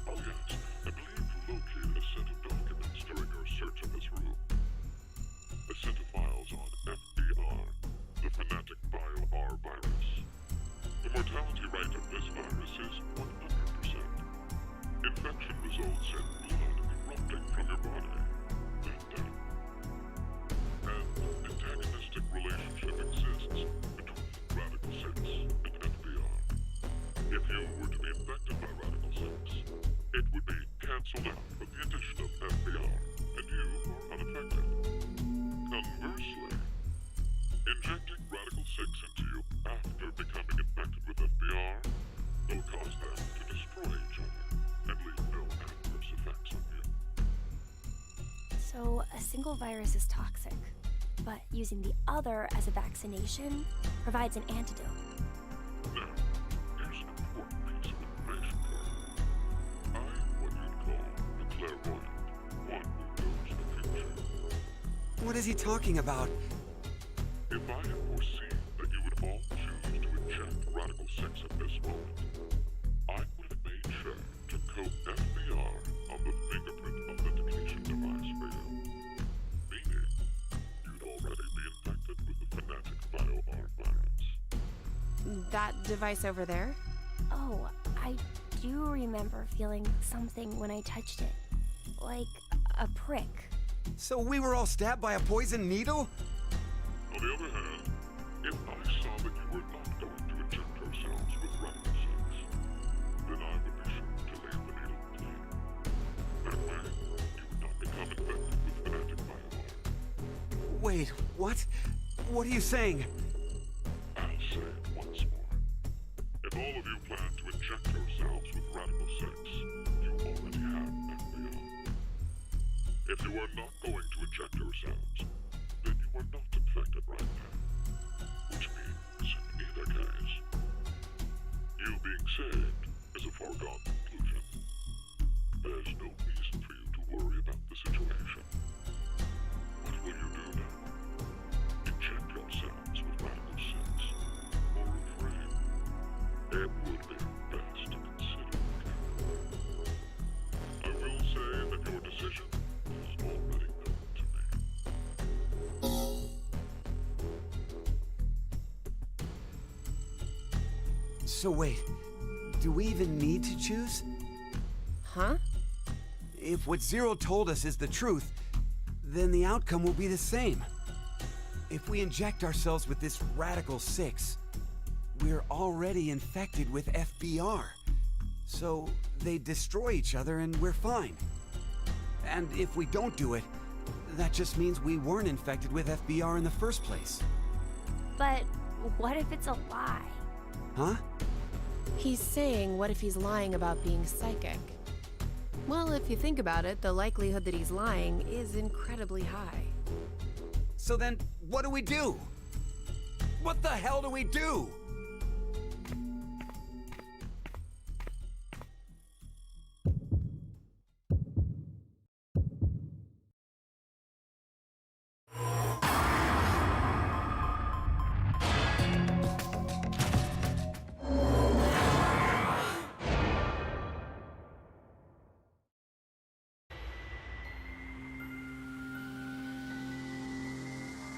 Oh yes, I believe you located a set of documents during your search of this room. A set of files on FBR, the Fanatic Bio-R virus. The mortality rate of this virus is 100%. Infection results in blood erupting from your body, then death. An antagonistic relationship exists between Radical 6 and FBR. If you were to be infected by Radical 6, it would be cancelled out with the addition of FBR, and you are unaffected. Conversely, injecting Radical 6 into you after becoming infected with FBR will cause them to destroy each other and leave no adverse effects on you. So, a single virus is toxic, but using the other as a vaccination provides an antidote. Now, here's an important piece of information for you. I am what you'd call a clairvoyant, one who knows the future. What is he talking about? If I had foreseen that you would all choose to inject Radical 6 at this moment, I would have made sure to coat FBR on the fingerprint authentication device for you. Meaning, you'd already be infected with the Fanatic Bio-R virus. That device over there? Oh, I do remember feeling something when I touched it. Like a prick. So we were all stabbed by a poison needle? On the other hand, if I saw that you were not going to inject yourselves with Radical 6, then I would be sure to leave the needle clean. That way, you would not become infected with Fanatic Bio-R. Wait, what? What are you saying? I'll say it once more. If all of you plan to inject yourselves with Radical 6, you already have FBR. If you are not going to inject yourselves, then you are not infected right now. Which means, in either case, you being saved is a foregone conclusion. There's no reason for you to worry about the situation. What will you do now? Inject yourselves with Radical 6, or refrain? It would be best to consider carefully. I will say that your decision is already known to me. So wait, do we even need to choose? Huh? If what Zero told us is the truth, then the outcome will be the same. If we inject ourselves with this Radical 6, we're already infected with FBR. So they destroy each other and we're fine. And if we don't do it, that just means we weren't infected with FBR in the first place. But what if it's a lie? Huh? He's saying, what if he's lying about being psychic? Well, if you think about it, the likelihood that he's lying is incredibly high. So then, what do we do? What the hell do we do?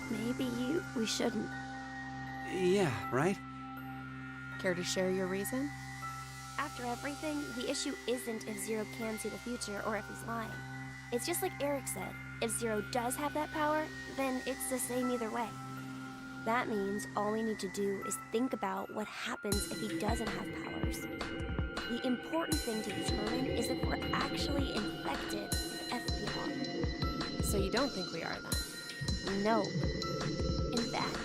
Maybe we shouldn't. Yeah, right? Care to share your reason? After everything, the issue isn't if Zero can see the future or if he's lying. It's just like Eric said, if Zero does have that power, then it's the same either way. That means all we need to do is think about what happens if he doesn't have powers. The important thing to determine is if we're actually infected with FBR. So you don't think we are then? No. In fact,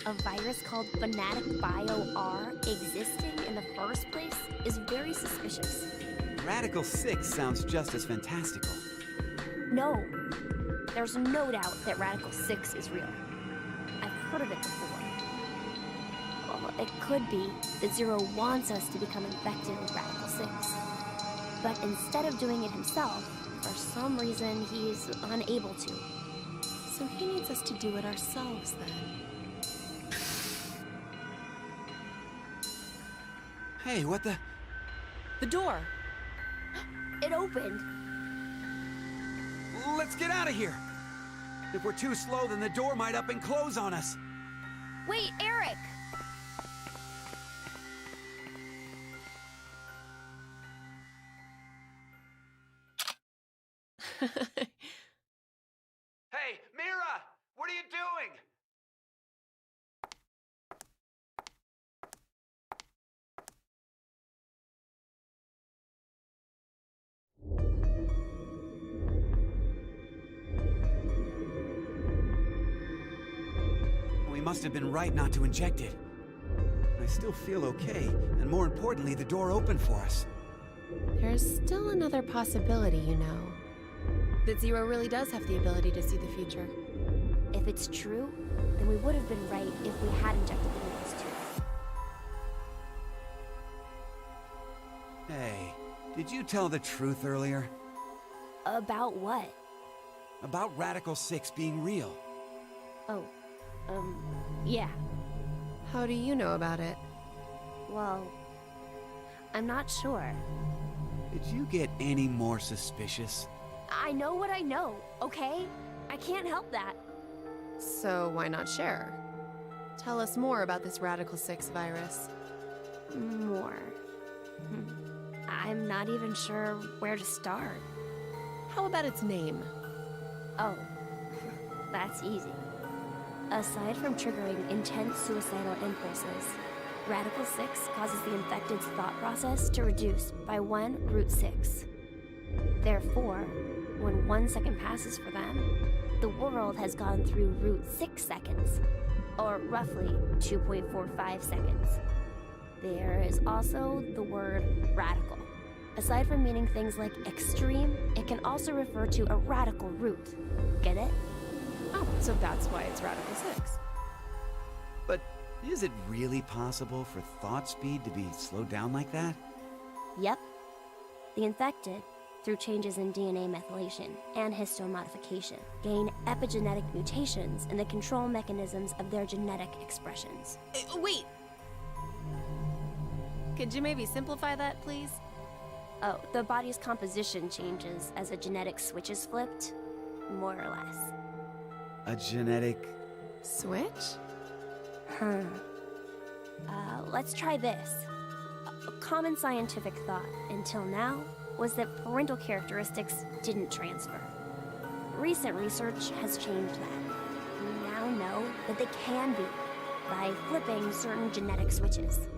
a virus called Fanatic Bio R existing in the first place is very suspicious. Radical 6 sounds just as fantastical. No. There's no doubt that Radical 6 is real. I've heard of it before. Well, it could be that Zero wants us to become infected with Radical 6. But instead of doing it himself, for some reason he's unable to. So he needs us to do it ourselves then. Hey, what the? The door! It opened! Let's get out of here! If we're too slow, then the door might up and close on us. Wait, Eric! Hey, Mira! What are you doing? We must have been right not to inject it. I still feel okay, and more importantly, the door opened for us. There's still another possibility, you know. That Zero really does have the ability to see the future. If it's true, then we would have been right if we had injected the needles too. Hey, did you tell the truth earlier? About what? About Radical 6 being real. Oh, yeah. How do you know about it? Well, I'm not sure. Did you get any more suspicious? I know what I know, okay? I can't help that. So why not share? Tell us more about this Radical 6 virus. More. I'm not even sure where to start. How about its name? Oh, that's easy. Aside from triggering intense suicidal impulses, Radical 6 causes the infected's thought process to reduce by 1√6. Therefore, when 1 second passes for them, the world has gone through √6 seconds, or roughly 2.45 seconds. There is also the word radical. Aside from meaning things like extreme, it can also refer to a radical root. Get it? Oh, so that's why it's Radical 6. But is it really possible for thought speed to be slowed down like that? Yep. The infected, through changes in DNA methylation and histomodification, gain epigenetic mutations in the control mechanisms of their genetic expressions. Wait! Could you maybe simplify that, please? Oh, the body's composition changes as a genetic switch is flipped, more or less. A genetic... Switch? Huh. Let's try this. A common scientific thought, until now, was that parental characteristics didn't transfer. Recent research has changed that. We now know that they can be, by flipping certain genetic switches.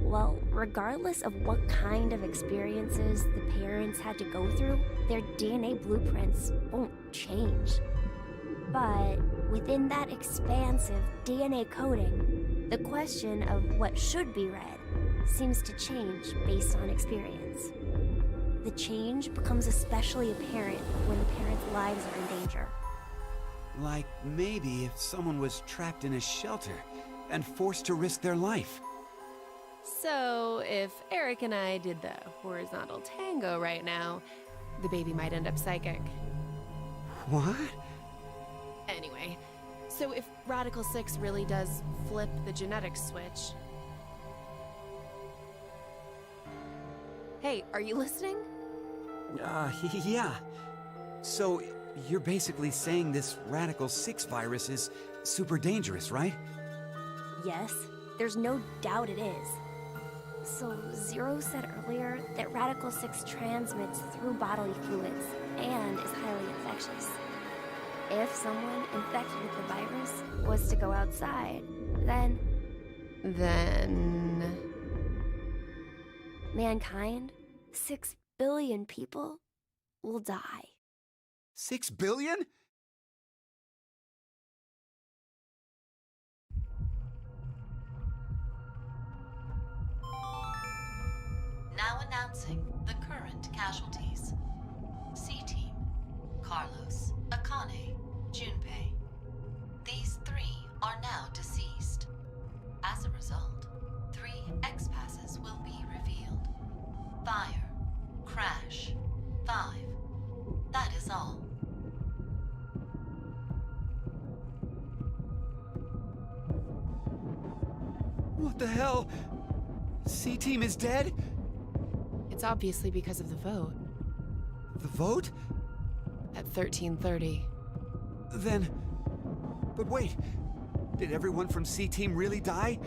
Well, regardless of what kind of experiences the parents had to go through, their DNA blueprints won't change. But within that expansive DNA coding, the question of what should be read seems to change based on experience. The change becomes especially apparent when the parents' lives are in danger. Like maybe if someone was trapped in a shelter and forced to risk their life. So, if Eric and I did the horizontal tango right now, the baby might end up psychic. What? Anyway, so if Radical 6 really does flip the genetics switch... Hey, are you listening? Yeah. So, you're basically saying this Radical 6 virus is super dangerous, right? Yes, there's no doubt it is. So, Zero said earlier that Radical 6 transmits through bodily fluids and is highly infectious. If someone infected with the virus was to go outside, then mankind, 6 billion people, will die. 6 billion? Now announcing the current casualties. C-Team, Carlos, Akane, Junpei. These 3 are now deceased. As a result, 3 X-passes will be revealed. Fire, crash, 5. That is all. What the hell? C-Team is dead? It's obviously because of the vote. The vote? At 13:30. Then... But wait, did everyone from C-Team really die?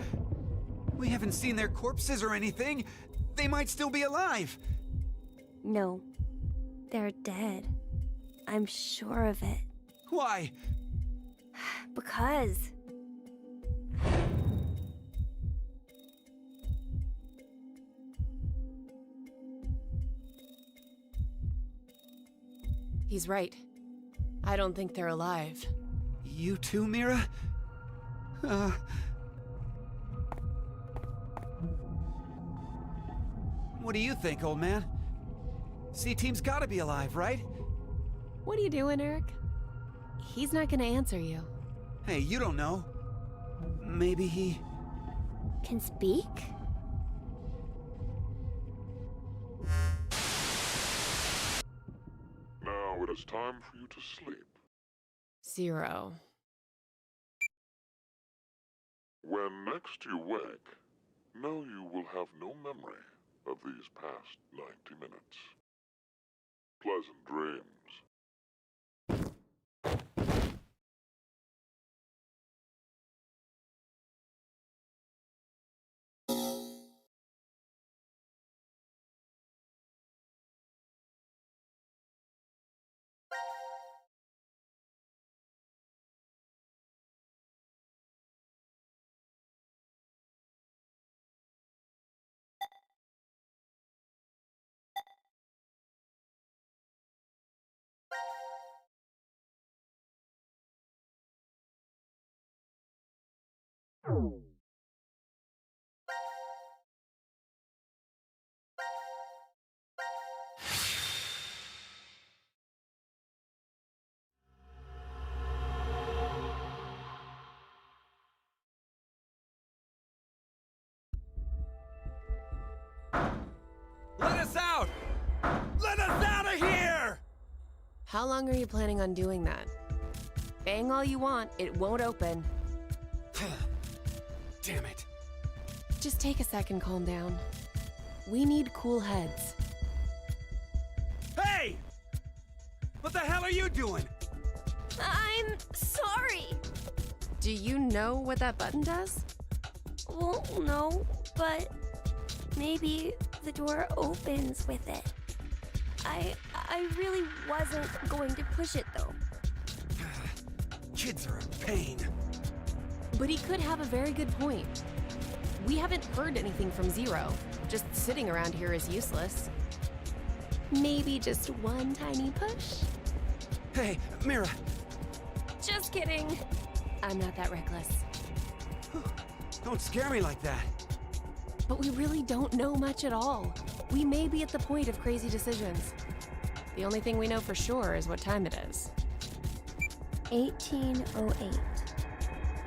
We haven't seen their corpses or anything. They might still be alive. No, they're dead. I'm sure of it. Why? Because... He's right. I don't think they're alive. You too, Mira? What do you think, old man? C-Team's gotta be alive, right? What are you doing, Eric? He's not gonna answer you. Hey, you don't know. Maybe he... can speak? Now it is time for you to sleep. 0. When next you wake, know you will have no memory of these past 90 minutes. Pleasant dreams. Let us out! Let us out of here! How long are you planning on doing that? Bang all you want, it won't open. Damn it. Just take a second, calm down. We need cool heads. Hey! What the hell are you doing? I'm sorry. Do you know what that button does? Well, no, but maybe the door opens with it. I really wasn't going to push it, though. Kids are a pain. But he could have a very good point. We haven't heard anything from Zero. Just sitting around here is useless. Maybe just one tiny push? Hey, Mira! Just kidding. I'm not that reckless. Don't scare me like that. But we really don't know much at all. We may be at the point of crazy decisions. The only thing we know for sure is what time it is. 1808.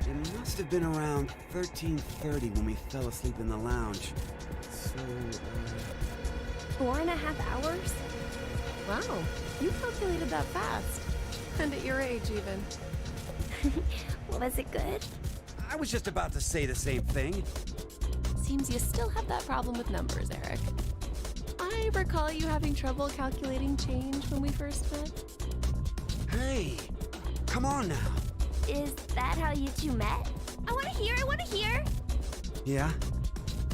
It must have been around 13:30 when we fell asleep in the lounge. So, 4.5 hours? Wow, you calculated that fast. And at your age, even. Was it good? I was just about to say the same thing. Seems you still have that problem with numbers, Eric. I recall you having trouble calculating change when we first met. Hey, come on now. Is that how you two met? I want to hear! Yeah?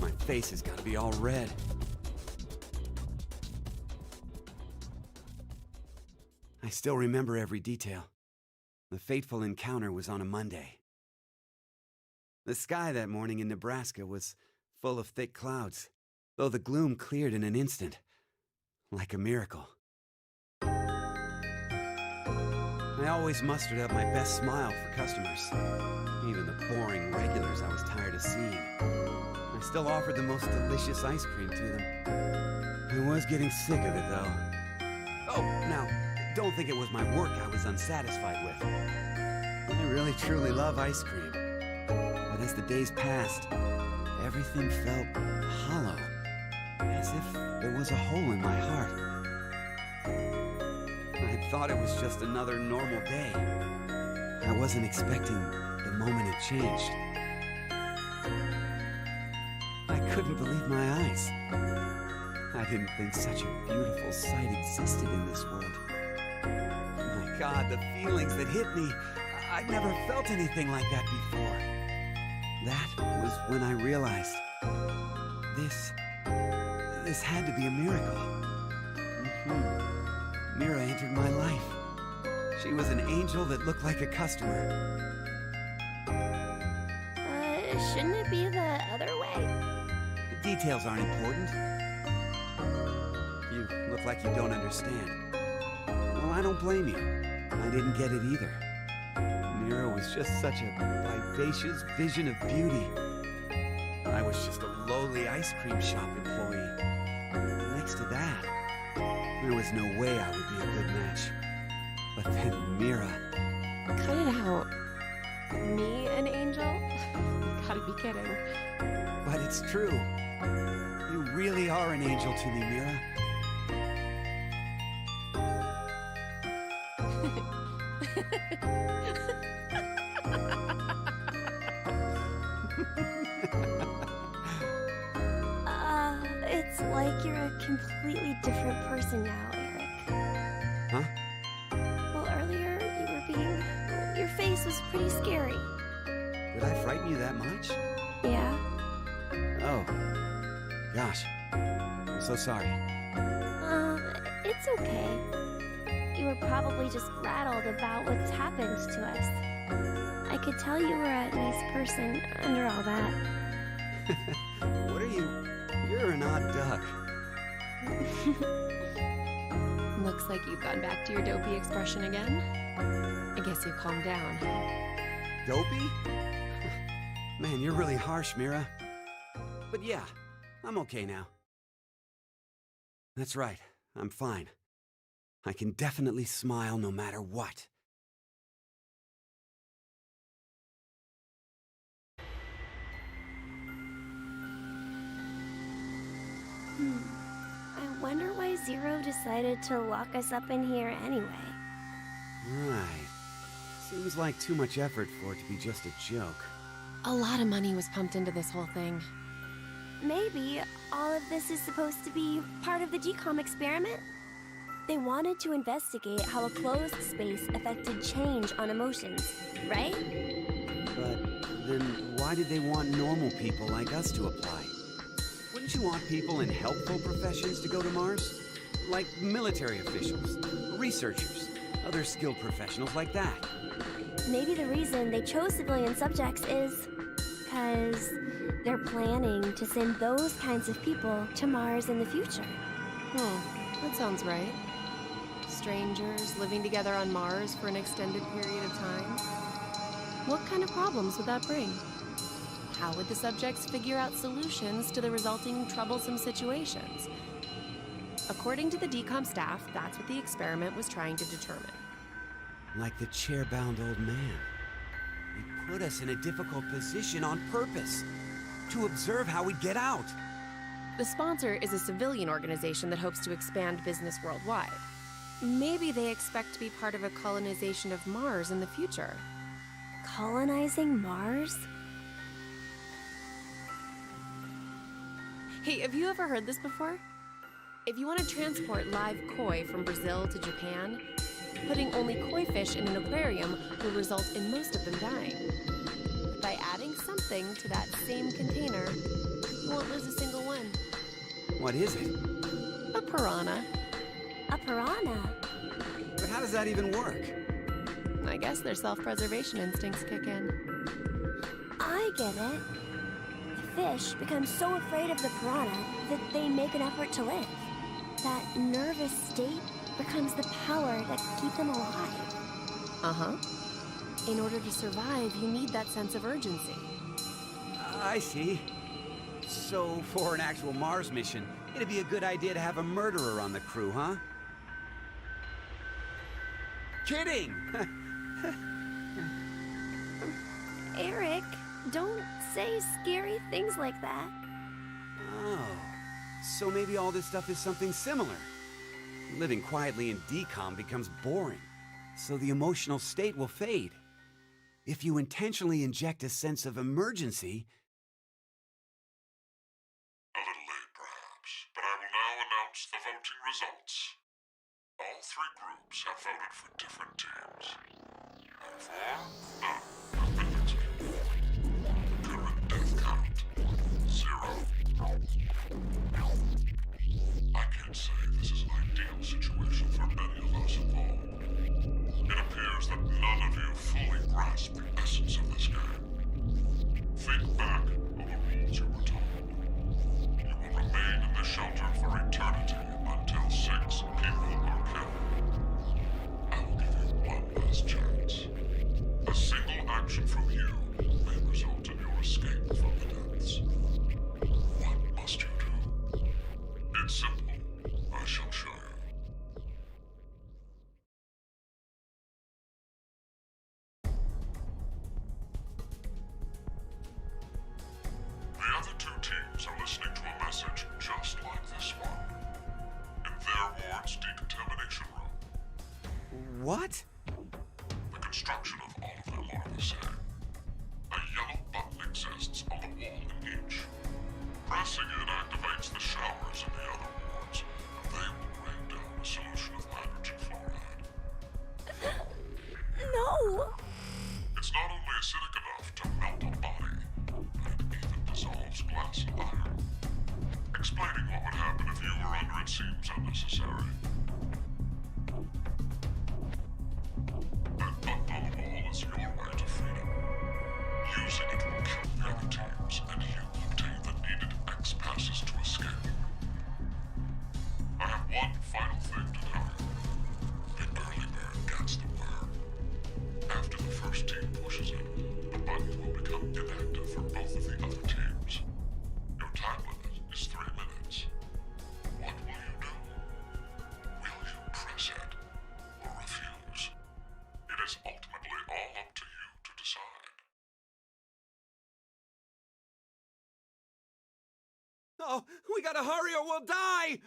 My face has got to be all red. I still remember every detail. The fateful encounter was on a Monday. The sky that morning in Nebraska was full of thick clouds, though the gloom cleared in an instant, like a miracle. I always mustered up my best smile for customers, even the boring regulars I was tired of seeing. I still offered the most delicious ice cream to them. I was getting sick of it, though. Oh, now, don't think it was my work I was unsatisfied with. I really truly love ice cream. But as the days passed, everything felt hollow, as if there was a hole in my heart. I thought it was just another normal day. I wasn't expecting the moment it changed. I couldn't believe my eyes. I didn't think such a beautiful sight existed in this world. My God, the feelings that hit me, I'd never felt anything like that before. That was when I realized this had to be a miracle. Mira entered my life. She was an angel that looked like a customer. Shouldn't it be the other way? The details aren't important. You look like you don't understand. Well, I don't blame you. I didn't get it either. Mira was just such a vivacious vision of beauty. I was just a lowly ice cream shop employee. Next to that, there was no way I would be a good match. But then Mira... Cut it out. Me, an angel? You gotta be kidding. But it's true. You really are an angel to me, Mira. It's like you're a completely different person now, Eric. Huh? Well, earlier your face was pretty scary. Did I frighten you that much? Yeah? Oh. Gosh. I'm so sorry. It's okay. You were probably just rattled about what's happened to us. I could tell you were a nice person under all that. What are you? You're an odd duck. Looks like you've gone back to your dopey expression again. I guess you calmed down. Dopey? Man, you're really harsh, Mira. But yeah, I'm okay now. That's right, I'm fine. I can definitely smile no matter what. I wonder why Zero decided to lock us up in here anyway. Right. Seems like too much effort for it to be just a joke. A lot of money was pumped into this whole thing. Maybe all of this is supposed to be part of the GCOM experiment? They wanted to investigate how a closed space affected change on emotions, right? But then why did they want normal people like us to apply? Wouldn't you want people in helpful professions to go to Mars? Like military officials, researchers, other skilled professionals like that. Maybe the reason they chose civilian subjects is because they're planning to send those kinds of people to Mars in the future. That sounds right. Strangers living together on Mars for an extended period of time. What kind of problems would that bring? How would the subjects figure out solutions to the resulting troublesome situations? According to the DCOM staff, that's what the experiment was trying to determine. Like the chair-bound old man. He put us in a difficult position on purpose, to observe how we'd get out. The sponsor is a civilian organization that hopes to expand business worldwide. Maybe they expect to be part of a colonization of Mars in the future. Colonizing Mars? Hey, have you ever heard this before? If you want to transport live koi from Brazil to Japan, putting only koi fish in an aquarium will result in most of them dying. By adding something to that same container, you won't lose a single one. What is it? A piranha. A piranha? But how does that even work? I guess their self-preservation instincts kick in. I get it. The fish become so afraid of the piranha that they make an effort to live. That nervous state becomes the power that keeps them alive. Uh-huh. In order to survive, you need that sense of urgency. I see. So, for an actual Mars mission, it'd be a good idea to have a murderer on the crew, huh? Kidding! Eric, don't say scary things like that. Oh, so maybe all this stuff is something similar. Living quietly in DCOM becomes boring, so the emotional state will fade. If you intentionally inject a sense of emergency... A little late, perhaps, but I will now announce the voting results. All three groups have voted for different teams. Therefore, none have been executed. Current death count, 0. I can't say this is an ideal situation for any of us involved. It appears that none of you fully grasp the essence of this game. Think back on the rules you were told. You will remain in the shelter for eternity until 6 people are killed. I will give you one last chance. A single action from you may result in your escape from the depths. What must you do? It's simple. I shall show you. The other two teams are listening to a message just like this one. In their ward's decontamination room. What? The construction of all of them are the same. A yellow button exists on the wall in each. Pressing it activates the showers in the other wards, and they will rain down a solution of hydrogen fluoride. No! It's not only acidic enough to melt a body, but it even dissolves glass and iron. Explaining what would happen if you were under it seems unnecessary. That button on the wall is your way to freedom. Using it will kill the other teams, and you obtain the needed X passes to escape. I have one final thing to tell you. The early bird gets the worm. After the first team pushes it, the button will become inactive for both of the other teams. Your time limit is 3 minutes. What will you do? Will you press it or refuse? It is ultimately all up to you to decide. Oh, we gotta hurry or we'll die!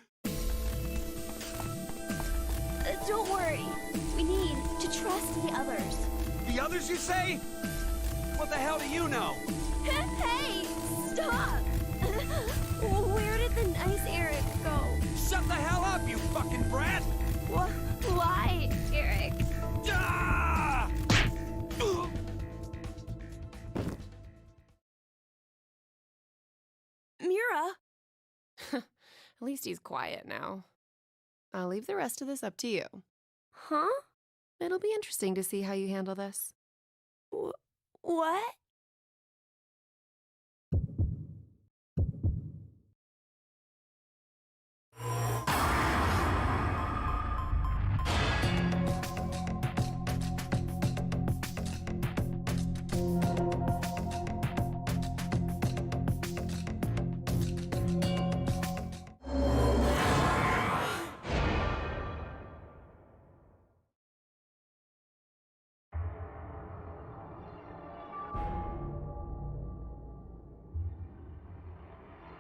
Don't worry. We need to trust the others. The others, you say? What the hell do you know? Hey! Stop! Where did the nice Eric go? Shut the hell up, you fucking brat! Why, Eric? Ah! Mira? At least he's quiet now. I'll leave the rest of this up to you. Huh? It'll be interesting to see how you handle this. What?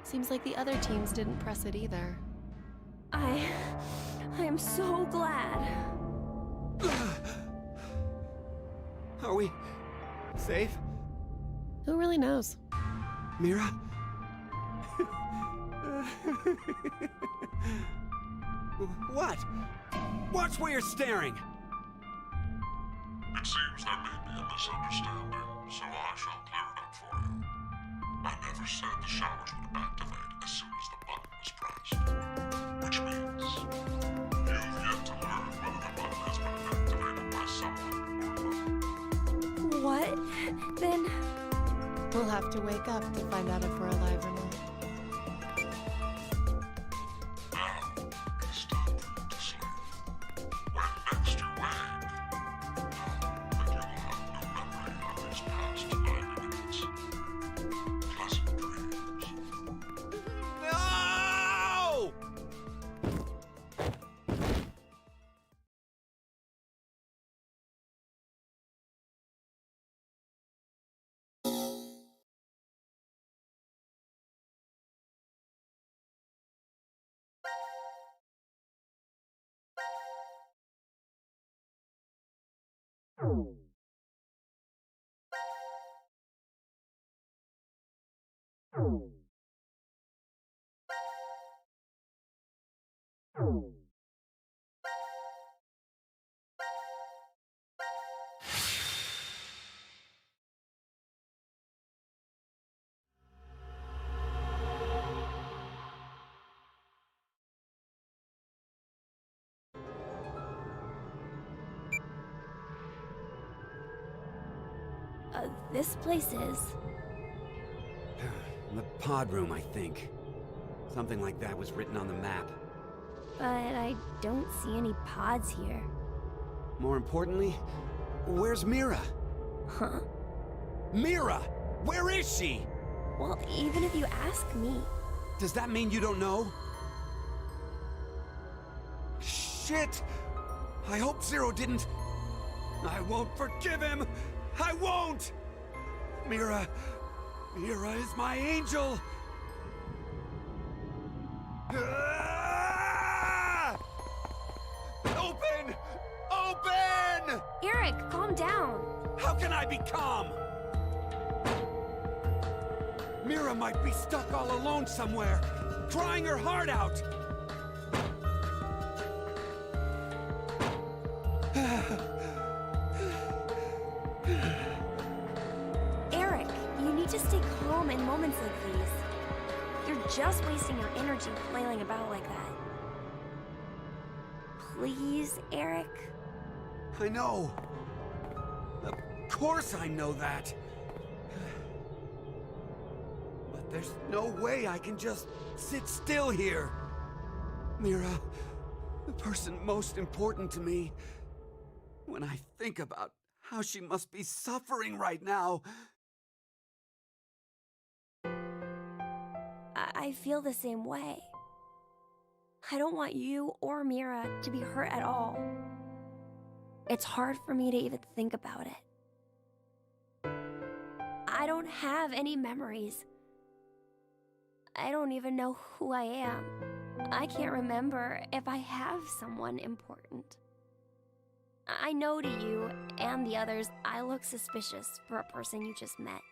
Seems like the other teams didn't press it either. I am so glad. Are we safe? Who really knows? Mira? What? Watch where you're staring! It seems there may be a misunderstanding, so I shall clear it up for you. I never said the showers would activate as soon as the button was pressed. Which means you've yet to learn whether the button has been activated by someone or not. What? Then. We'll have to wake up to find out if we're alive or not. Now, it's time for you to sleep. When next you wake, know that you will have no memory of these past 90 minutes. Pleasant dreams. No! This place is. The pod room, I think. Something like that was written on the map. But I don't see any pods here. More importantly, where's Mira? Huh? Mira! Where is she? Well, even if you ask me. Does that mean you don't know? Shit! I hope Zero didn't... I won't forgive him! I won't! Mira is my angel! Ah! Open! Open! Eric, calm down. How can I be calm? Mira might be stuck all alone somewhere, crying her heart out. Eric, you need to stay calm in moments like these. You're just wasting your energy flailing about like that. Please, Eric? I know. Of course I know that. But there's no way I can just sit still here. Mira, the person most important to me. When I think about how she must be suffering right now. I feel the same way. I don't want you or Mira to be hurt at all. It's hard for me to even think about it. I don't have any memories. I don't even know who I am. I can't remember if I have someone important. I know to you and the others, I look suspicious for a person you just met.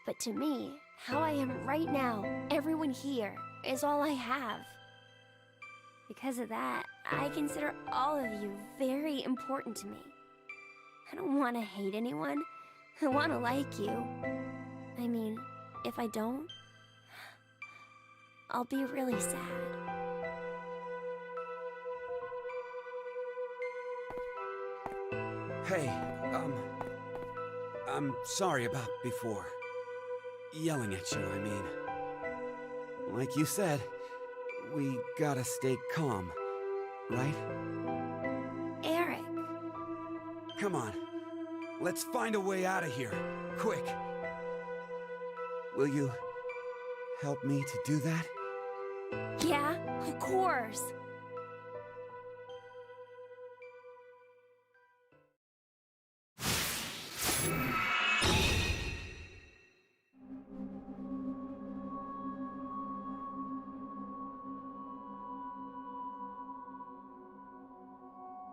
But to me, how I am right now, everyone here, is all I have. Because of that, I consider all of you very important to me. I don't want to hate anyone. I want to like you. I mean, if I don't, I'll be really sad. Hey, I'm sorry about before. Yelling at you, I mean. Like you said, we gotta stay calm, right? Eric. Come on. Let's find a way out of here. Quick. Will you help me to do that? Yeah, of course.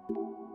you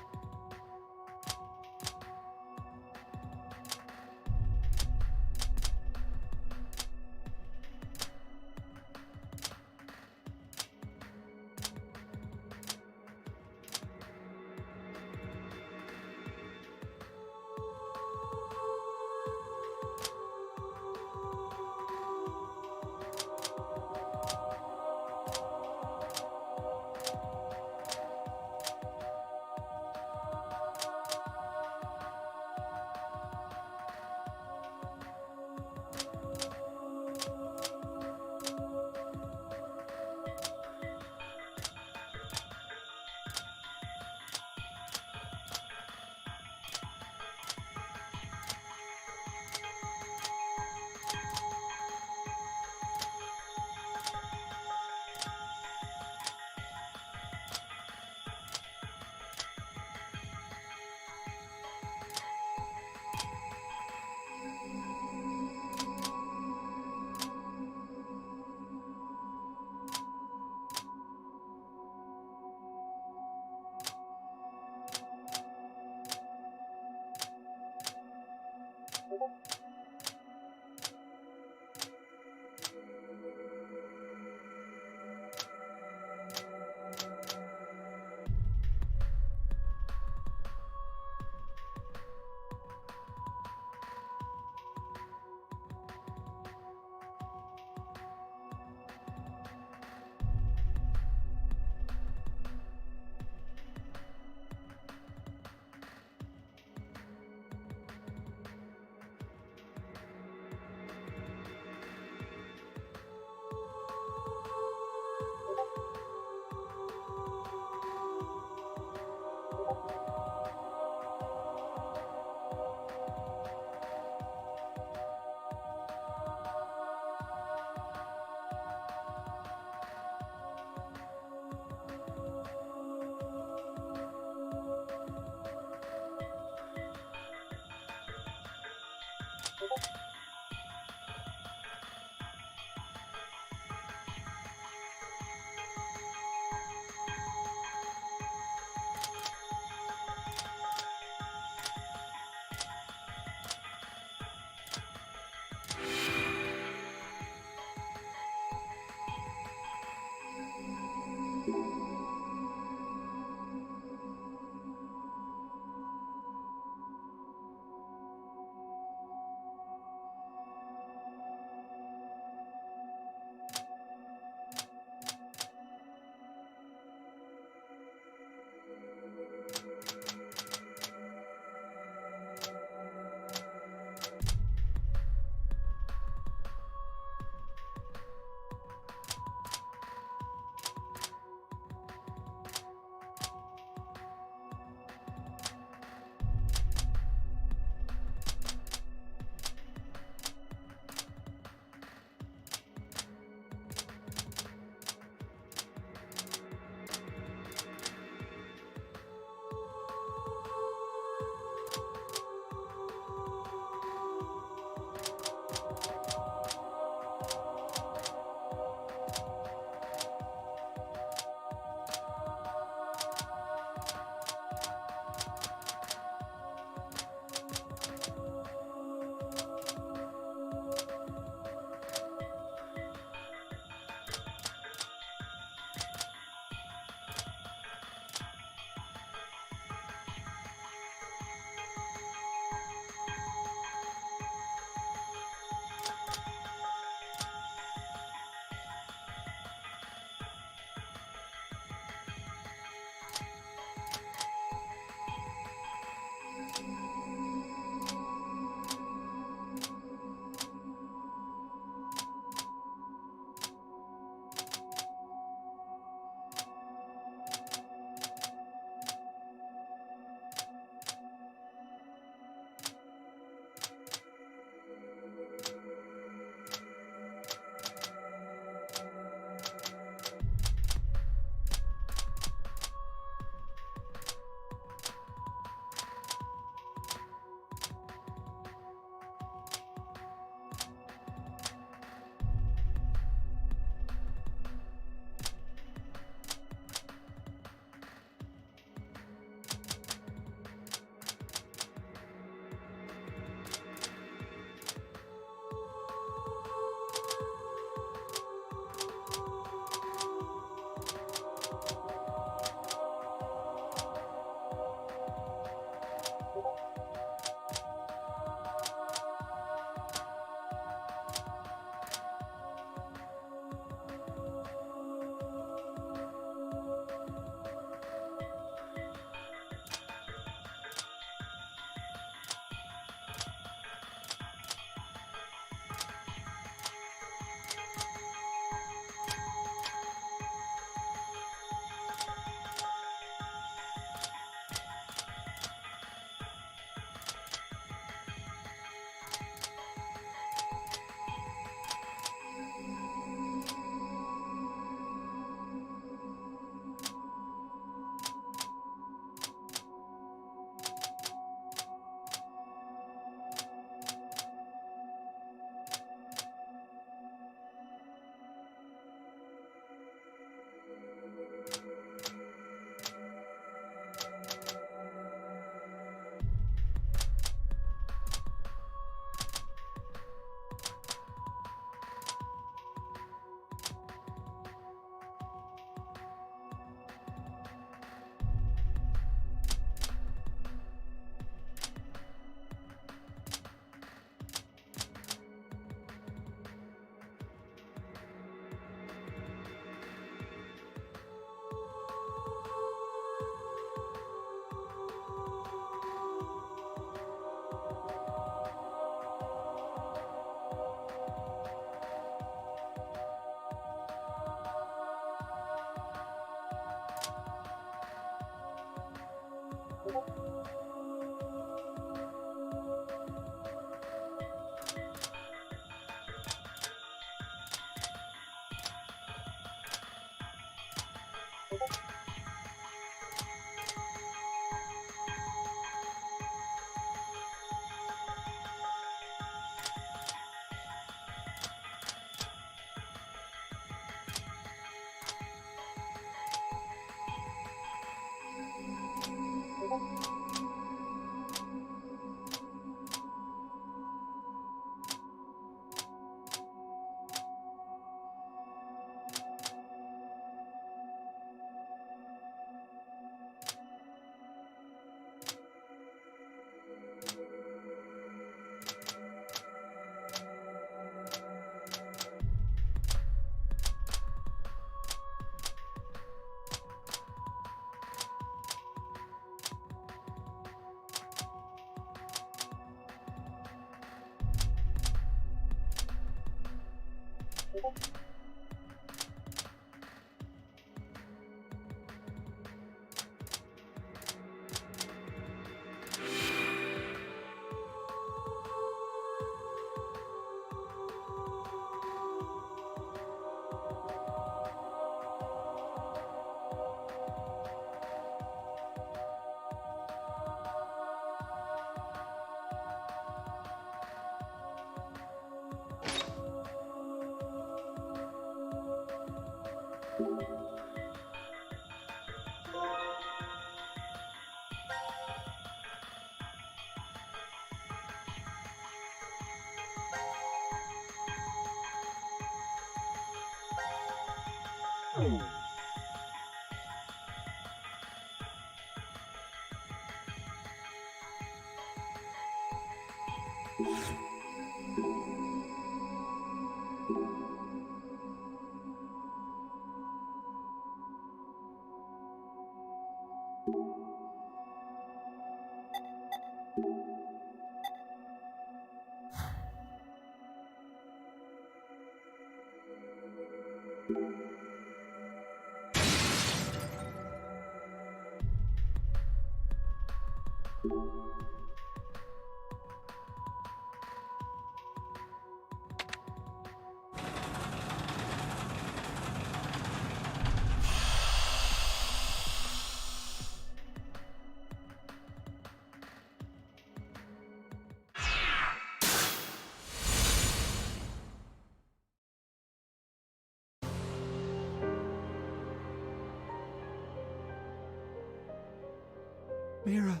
Mira.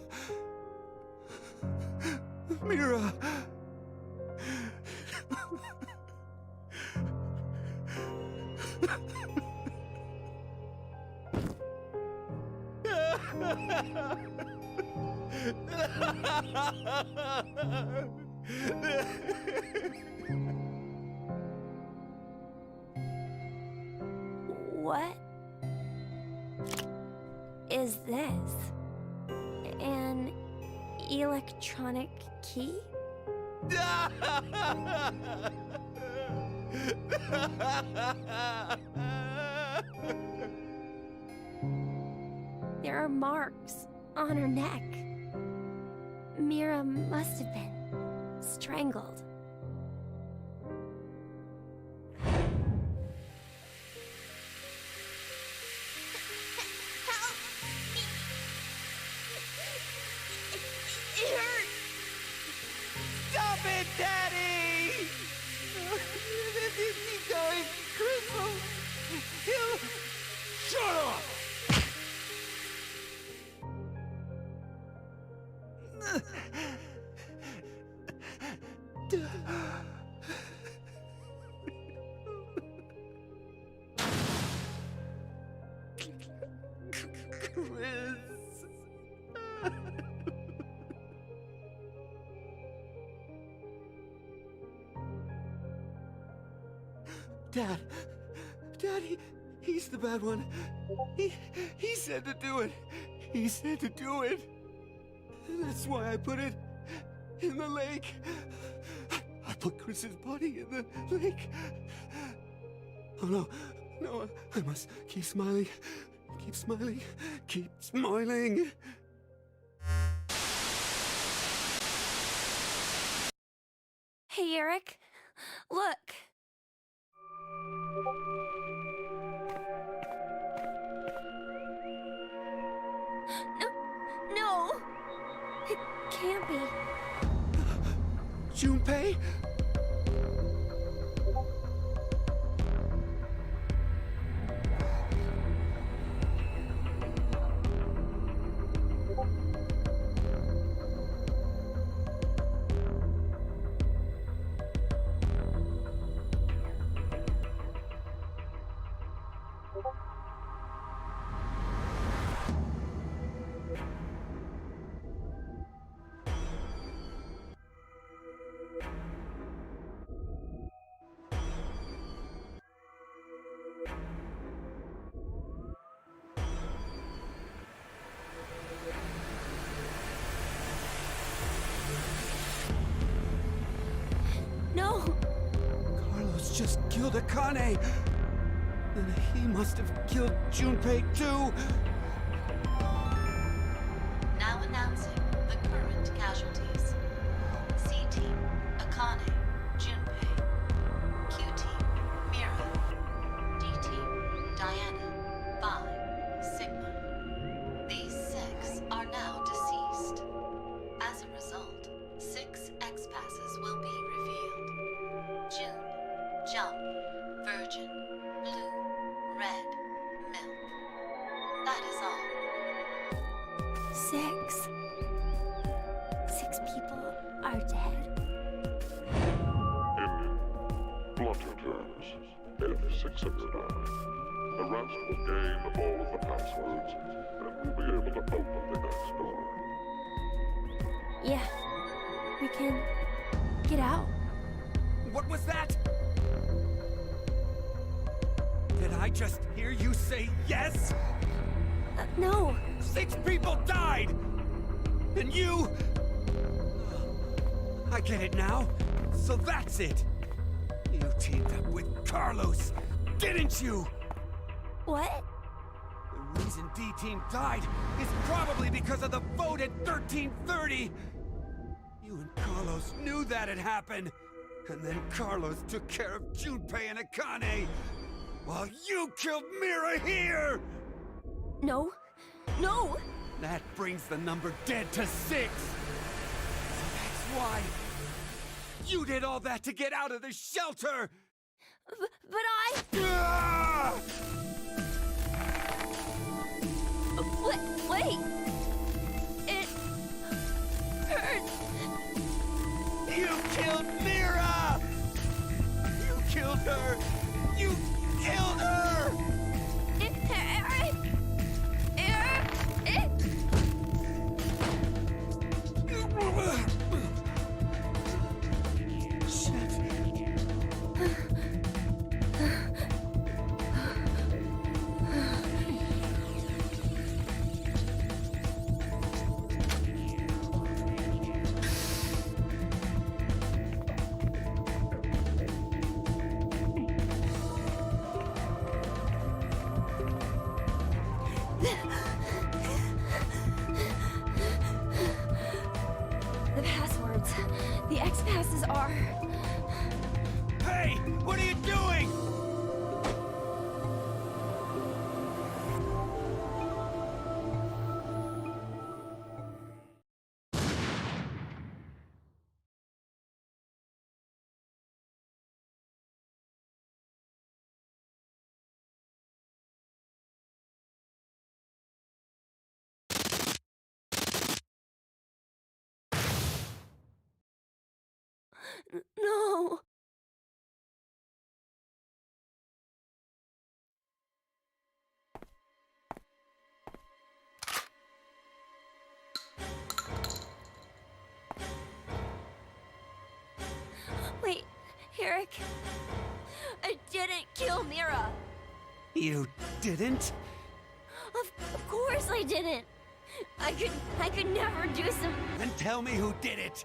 Mira. What is this? An electronic key? There are marks on her neck. Mira must have been strangled. Stop it, Daddy! He's going Crystal! He'll... Shut up! Dad, he's the bad one. He said to do it. He said to do it. That's why I put it in the lake. I put Chris's body in the lake. Oh no, I must keep smiling. Keep smiling. Keep smiling. Hey, Eric. Look. No. It can't be. Junpei? Carlos just killed Akane! Then he must have killed Junpei too! Now announcing the current casualties. C-Team, Akane, Junpei. Q-Team, Mira. D-Team, Diana, Phi, Sigma. These 6 are now deceased. As a result, 6 X-Passes will be revealed. June, Jump, Virgin, Blue, Red, Milk. That is all. 6. 6 people are dead. In blunt terms, F609. The rest will gain all of the passwords and will be able to open the next door. Yeah, we can get out. What was that? Did I just hear you say yes? No. 6 people died! And you... I get it now. So that's it. You teamed up with Carlos, didn't you? What? The reason D-Team died is probably because of the vote at 1330. You and Carlos knew that had happened. And then Carlos took care of Junpei and Akane, while you killed Mira here! No. No! That brings the number dead to 6! So that's why you did all that to get out of the shelter! But I... Ah! Wait! It... hurts! You killed Mira! You killed her! You killed her! The passwords. The X-passes are... Hey! What are you doing? No! Wait, Eric. I didn't kill Mira. You didn't? Of course I didn't. I could never do some... Then tell me who did it!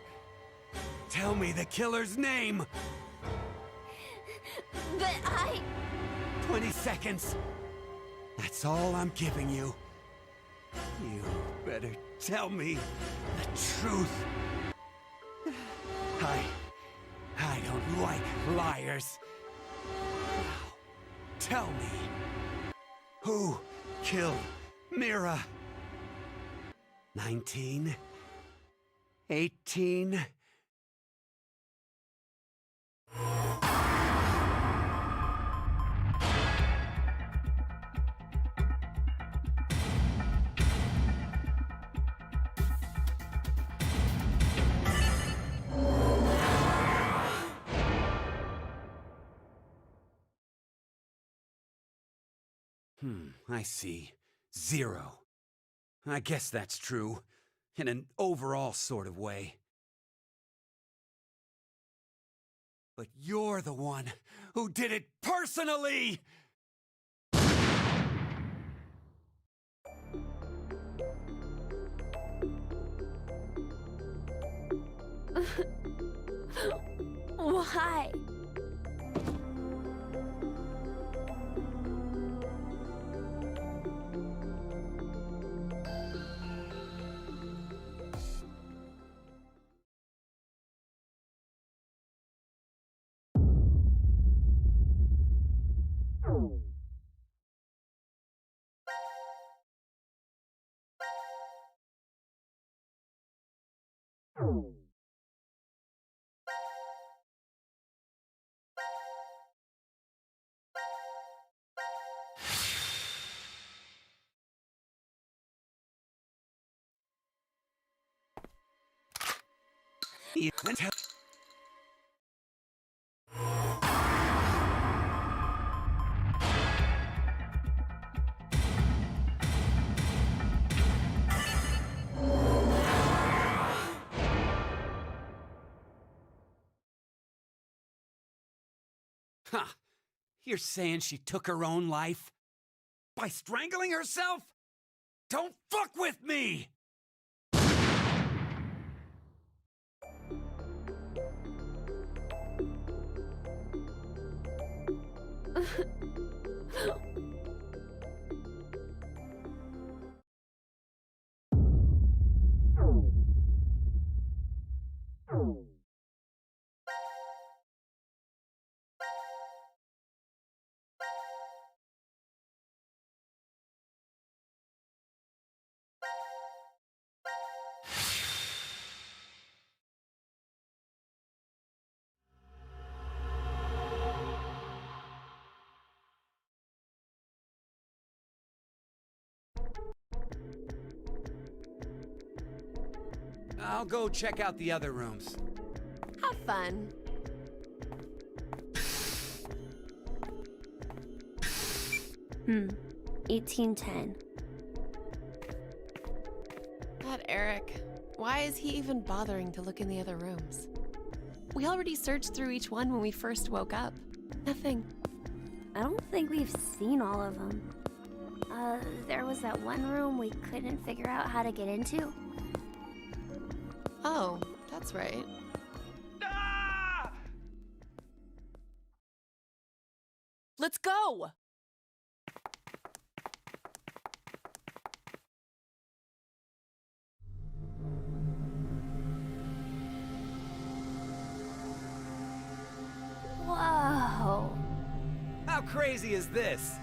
Tell me the killer's name! But I... 20 seconds. That's all I'm giving you. You better tell me the truth. I don't like liars. Now, tell me. Who killed Mira? 19? 18? I see. 0. I guess that's true. In an overall sort of way. But you're the one who did it personally! Why? Huh. You're saying she took her own life? By strangling herself? Don't fuck with me! I'll go check out the other rooms. Have fun. Hmm. 1810. That Eric. Why is he even bothering to look in the other rooms? We already searched through each one when we first woke up. Nothing. I don't think we've seen all of them. There was that one room we couldn't figure out how to get into. Oh, that's right. Let's go! Whoa! How crazy is this?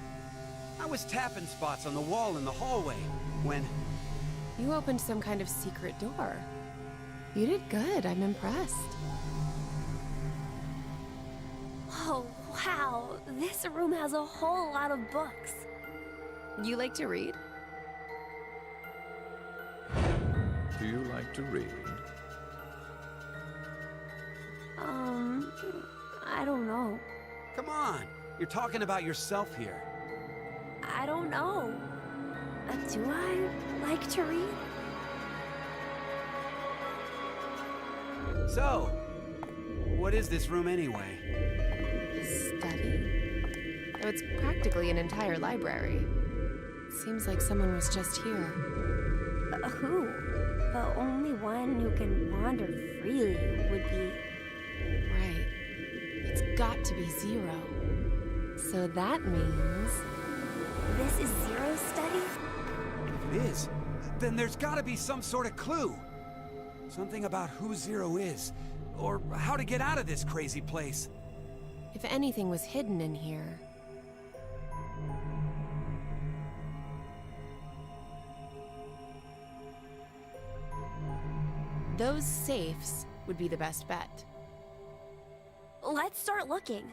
I was tapping spots on the wall in the hallway when... You opened some kind of secret door. You did good, I'm impressed. Oh, wow! This room has a whole lot of books. You like to read? Do you like to read? I don't know. Come on! You're talking about yourself here. I don't know. Do I like to read? So, what is this room anyway? Study? Though it's practically an entire library. Seems like someone was just here. Who? The only one who can wander freely would be... Right. It's got to be Zero. So that means... This is Zero's study? If it is, then there's gotta be some sort of clue. Something about who Zero is, or how to get out of this crazy place. If anything was hidden in here... Those safes would be the best bet. Let's start looking.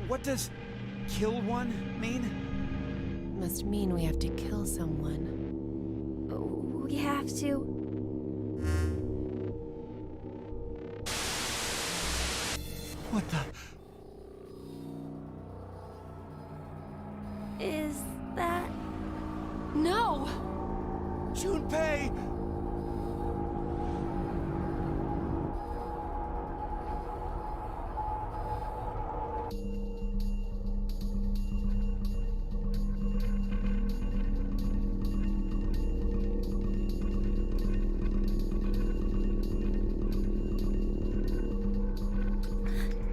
What does kill one mean? Must mean we have to kill someone. We have to. What the? Is that... No! Junpei!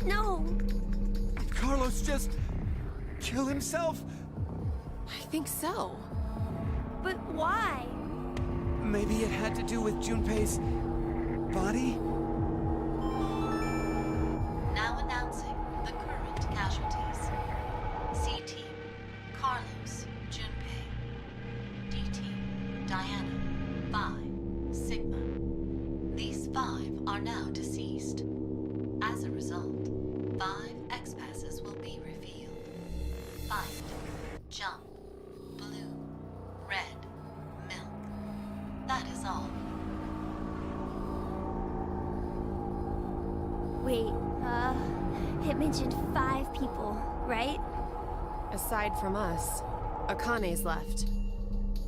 No! Carlos just kill himself? I think so. But why? Maybe it had to do with Junpei's body? Now announcing the current casualties. C-Team, Carlos, Junpei. D-Team, Diana, Phi, Sigma. These 5 are now deceased. As a result, 5 X-Passes will be revealed. Fight, jump, blue, red, milk. That is all. Wait, it mentioned 5 people, right? Aside from us, Akane's left.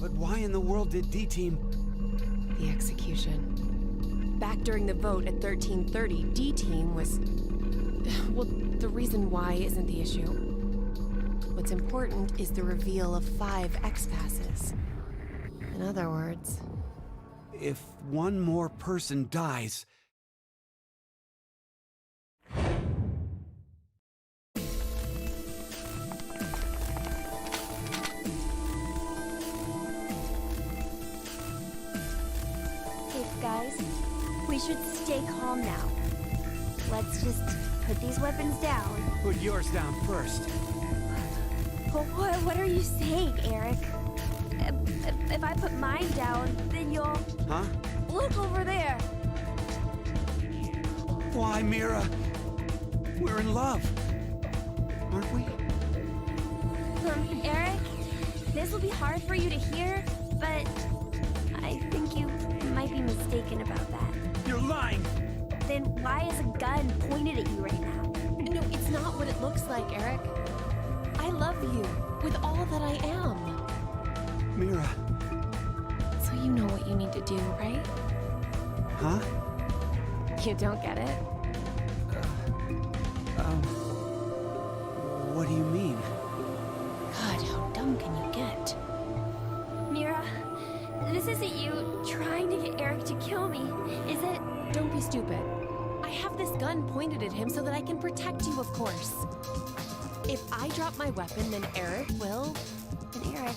But why in the world did D-Team... The execution. Back during the vote at 1330, D-Team was... Well, the reason why isn't the issue. What's important is the reveal of 5 X-Passes. In other words... If one more person dies... Hey, guys, we should stay calm now. Let's just put these weapons down. Put yours down first. But what are you saying, Eric? If I put mine down, then you'll... Huh? Look over there! Why, Mira? We're in love. Aren't we? Eric, this will be hard for you to hear, but I think you might be mistaken about that. You're lying! Then why is a gun pointed at you right now? No, it's not what it looks like, Eric. I love you with all that I am. Mira. So You know what you need to do, right? Huh? You don't get it? What do you mean? God, how dumb can you get? Mira, this isn't you trying to get Eric to kill me, is it? Don't be stupid. I have this gun pointed at him so that I can protect you, of course. If I drop my weapon, then Eric will... And Eric,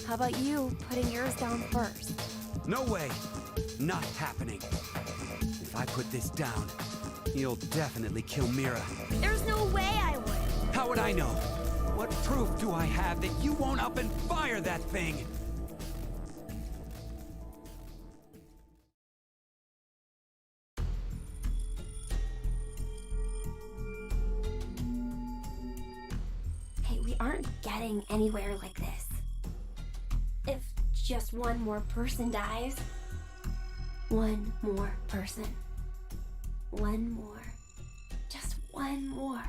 how about you putting yours down first? No way! Not happening. If I put this down, you'll definitely kill Mira. There's no way I would. How would I know? What proof do I have that you won't up and fire that thing? Hey, we aren't getting anywhere like this. If just one more person dies. One more person. One more. Just one more.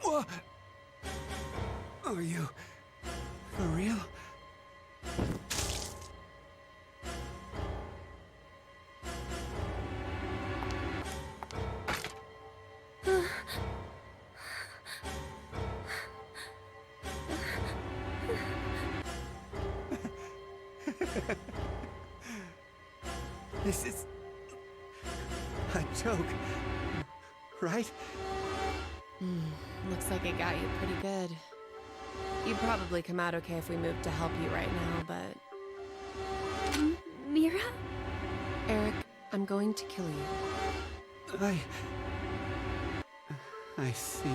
What? Are you... for real? This is... a joke, right? Looks like it got you pretty good. You'd probably come out okay if we moved to help you right now, but... Mira? Eric, I'm going to kill you. I see.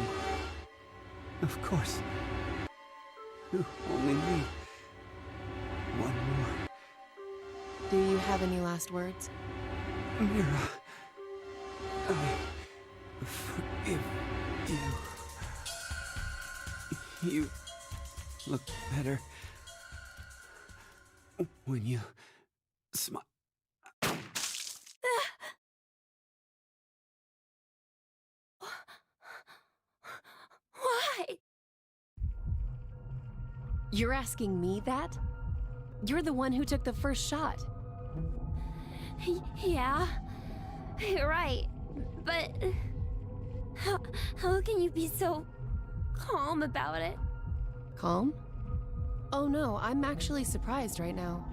Of course. You only need one more. Do you have any last words? Mira, I forgive you. You look better when you smile. Why? You're asking me that? You're the one who took the first shot. Yeah, you're right. But how can you be so calm about it? Calm? Oh no, I'm actually surprised right now.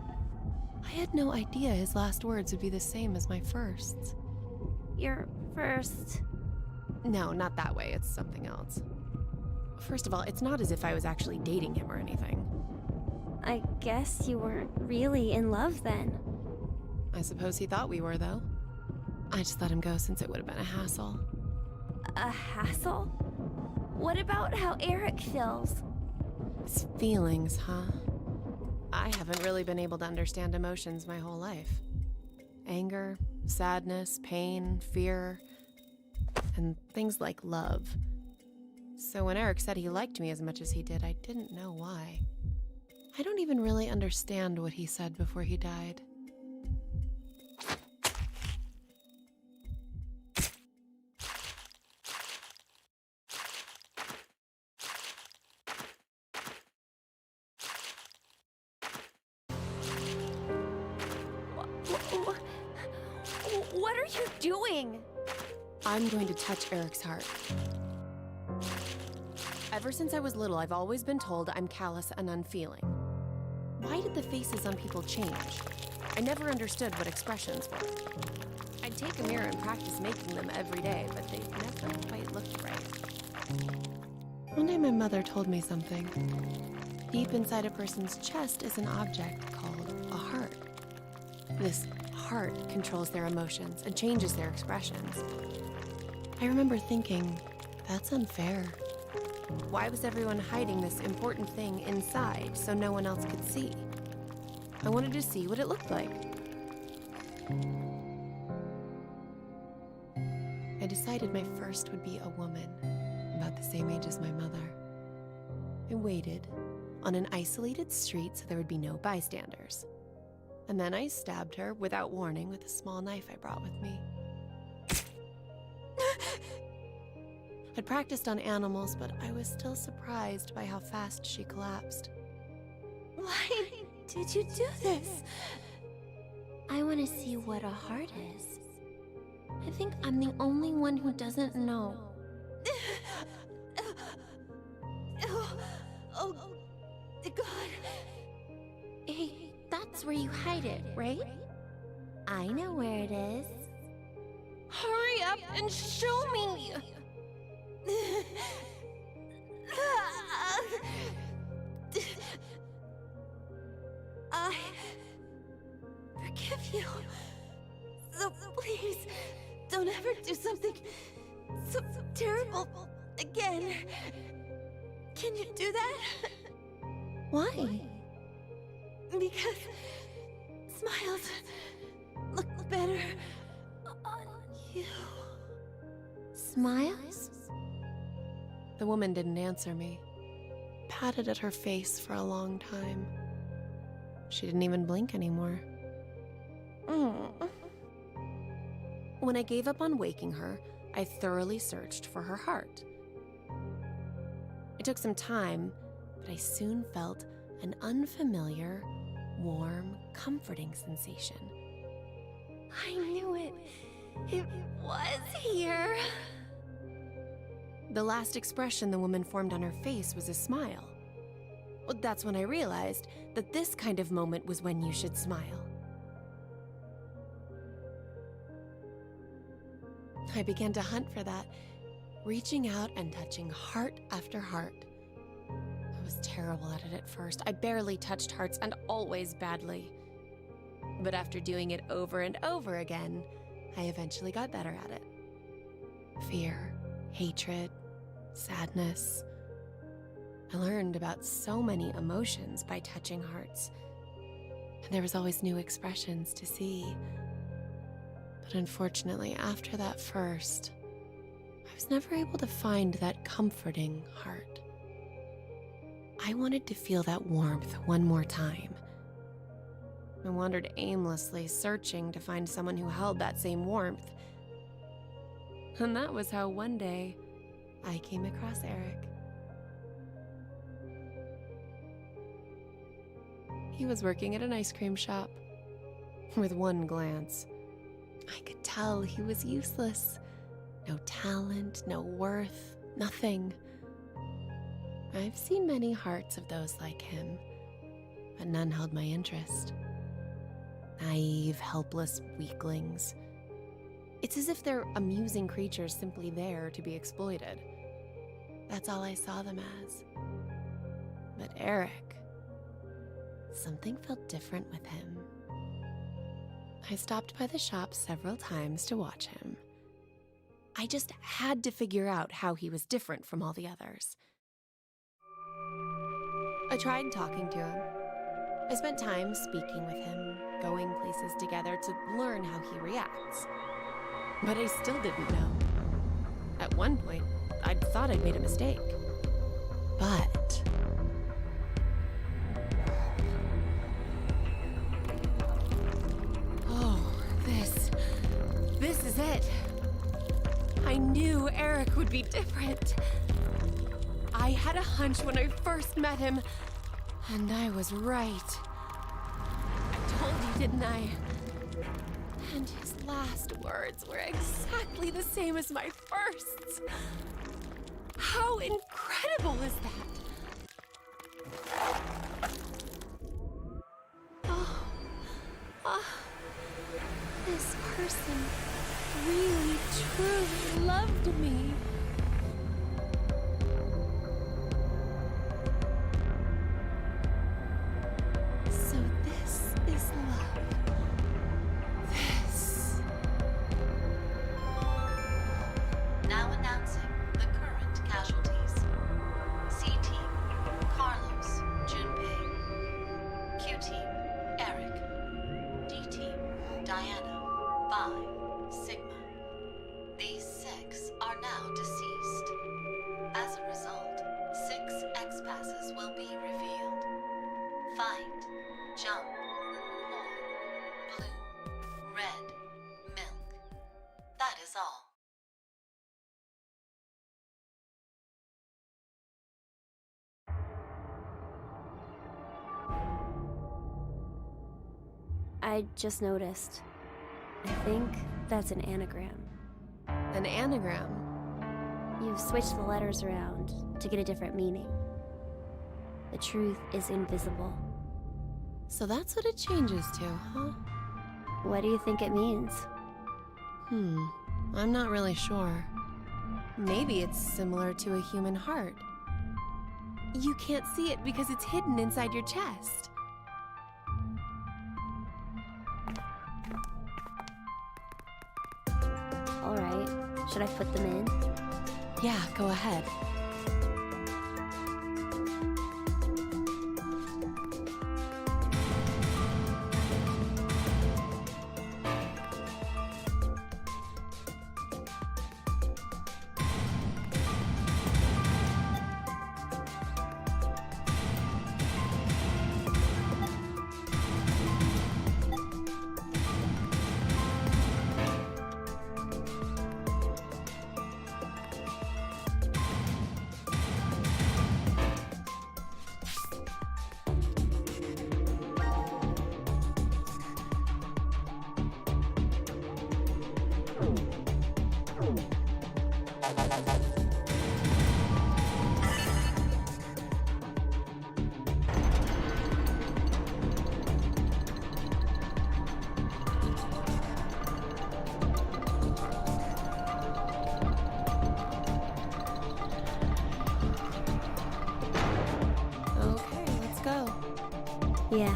I had no idea his last words would be the same as my firsts. Your first... No, not that way, it's something else. First of all, it's not as if I was actually dating him or anything. I guess you weren't really in love then. I suppose he thought we were, though. I just let him go since it would have been a hassle. A hassle? What about how Eric feels? His feelings, huh? I haven't really been able to understand emotions my whole life. Anger, sadness, pain, fear, and things like love. So when Eric said he liked me as much as he did, I didn't know why. I don't even really understand what he said before he died. What are you doing? I'm going to touch Eric's heart. Ever since I was little, I've always been told I'm callous and unfeeling. Why did the faces on people change? I never understood what expressions were. I'd take a mirror and practice making them every day, but they never quite looked right. One day my mother told me something. Deep inside a person's chest is an object called a heart. This heart controls their emotions and changes their expressions. I remember thinking, that's unfair. Why was everyone hiding this important thing inside so no one else could see? I wanted to see what it looked like. I decided my first would be a woman, about the same age as my mother. I waited on an isolated street so there would be no bystanders. And then I stabbed her without warning with a small knife I brought with me. I'd practiced on animals, but I was still surprised by how fast she collapsed. Why did you do this? I want to see what a heart is. I think I'm the only one who doesn't know. Oh, God. Hey, that's where you hide it, right? I know where it is. Hurry up and show me! I forgive you. So please, don't ever do something so terrible again. Can you do that? Why? Because smiles look better on you. Smiles? The woman didn't answer me. Patted at her face for a long time. She didn't even blink anymore. When I gave up on waking her, I thoroughly searched for her heart. It took some time, but I soon felt an unfamiliar, warm, comforting sensation. I knew it. It was here. The last expression the woman formed on her face was a smile. Well, that's when I realized that this kind of moment was when you should smile. I began to hunt for that, reaching out and touching heart after heart. I was terrible at it at first. I barely touched hearts and always badly. But after doing it over and over again, I eventually got better at it. Fear, hatred, sadness. I learned about so many emotions by touching hearts. And there was always new expressions to see. But unfortunately, after that first, I was never able to find that comforting heart. I wanted to feel that warmth one more time. I wandered aimlessly, searching to find someone who held that same warmth. And that was how one day I came across Eric. He was working at an ice cream shop. With one glance, I could tell he was useless. No talent, no worth, nothing. I've seen many hearts of those like him, but none held my interest. Naive, helpless weaklings. It's as if they're amusing creatures simply there to be exploited. That's all I saw them as. But Eric, something felt different with him. I stopped by the shop several times to watch him. I just had to figure out how he was different from all the others. I tried talking to him. I spent time speaking with him, going places together to learn how he reacts. But I still didn't know. At one point, I thought I'd made a mistake. But this is it. I knew Eric would be different. I had a hunch when I first met him, and I was right. I told you, didn't I? And his last words were exactly the same as my first. How incredible is that? This person really, truly loved me. So this is love. This. Now announcing the current casualties. C-Team, Carlos, Junpei. Q-Team, Eric. D-Team, Diana, Vi, Sigma. These 6 are now deceased. As a result, 6 X-Passes will be revealed. Fight, jump, horn, blue, red, milk. That is all. I just noticed. I think that's an anagram. An anagram. You've switched the letters around to get a different meaning. The truth is invisible. So that's what it changes to, huh? What do you think it means? I'm not really sure. Maybe it's similar to a human heart. You can't see it because it's hidden inside your chest. All right, should I put them in? Yeah, go ahead. Okay, let's go. Yeah.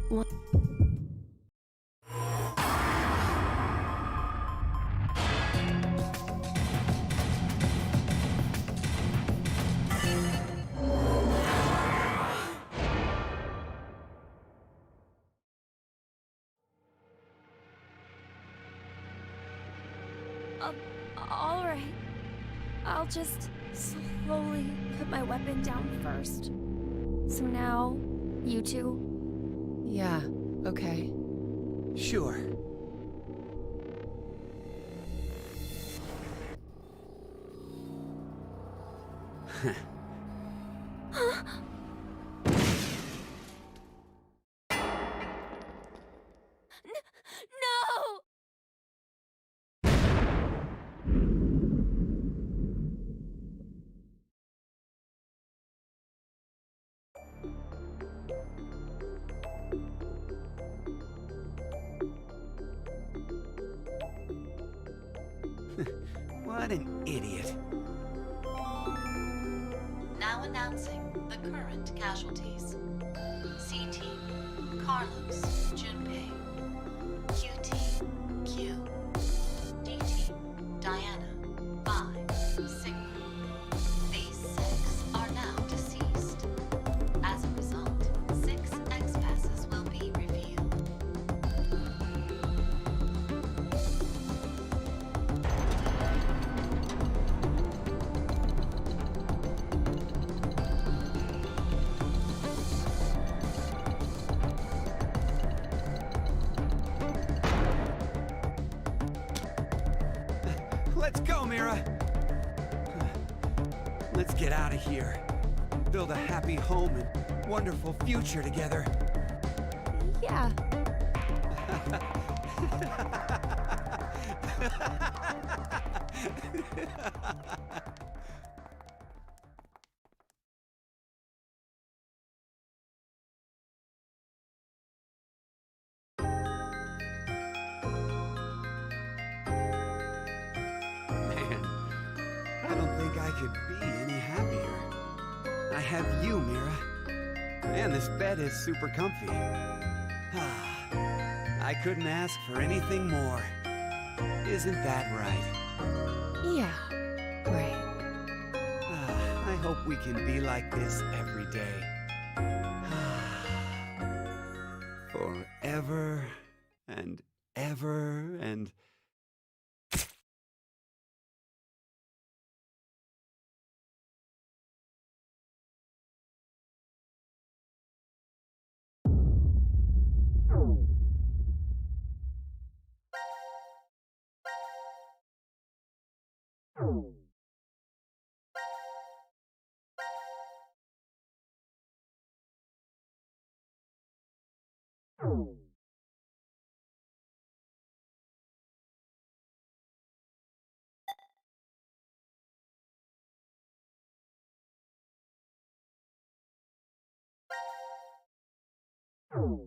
What? All right. I'll just slowly put my weapon down first. So now, you two? Yeah, okay. Sure. No! What an idiot. Now announcing the current casualties. C-Team, Carlos, Junpei. Q-Team, Q. D-Team, Diana, Vi, Sigma. These 6 are now deceased. As a result, 6 X-passes will be revealed. Let's go, Mira! Let's get out of here. Build a happy home and wonderful future together. Yeah. Man, I don't think I could be any happier. I have you, Mira. And this bed is super comfy. I couldn't ask for anything more. Isn't that right? Yeah. Right. I hope we can be like this every day. Forever and ever and... Oh.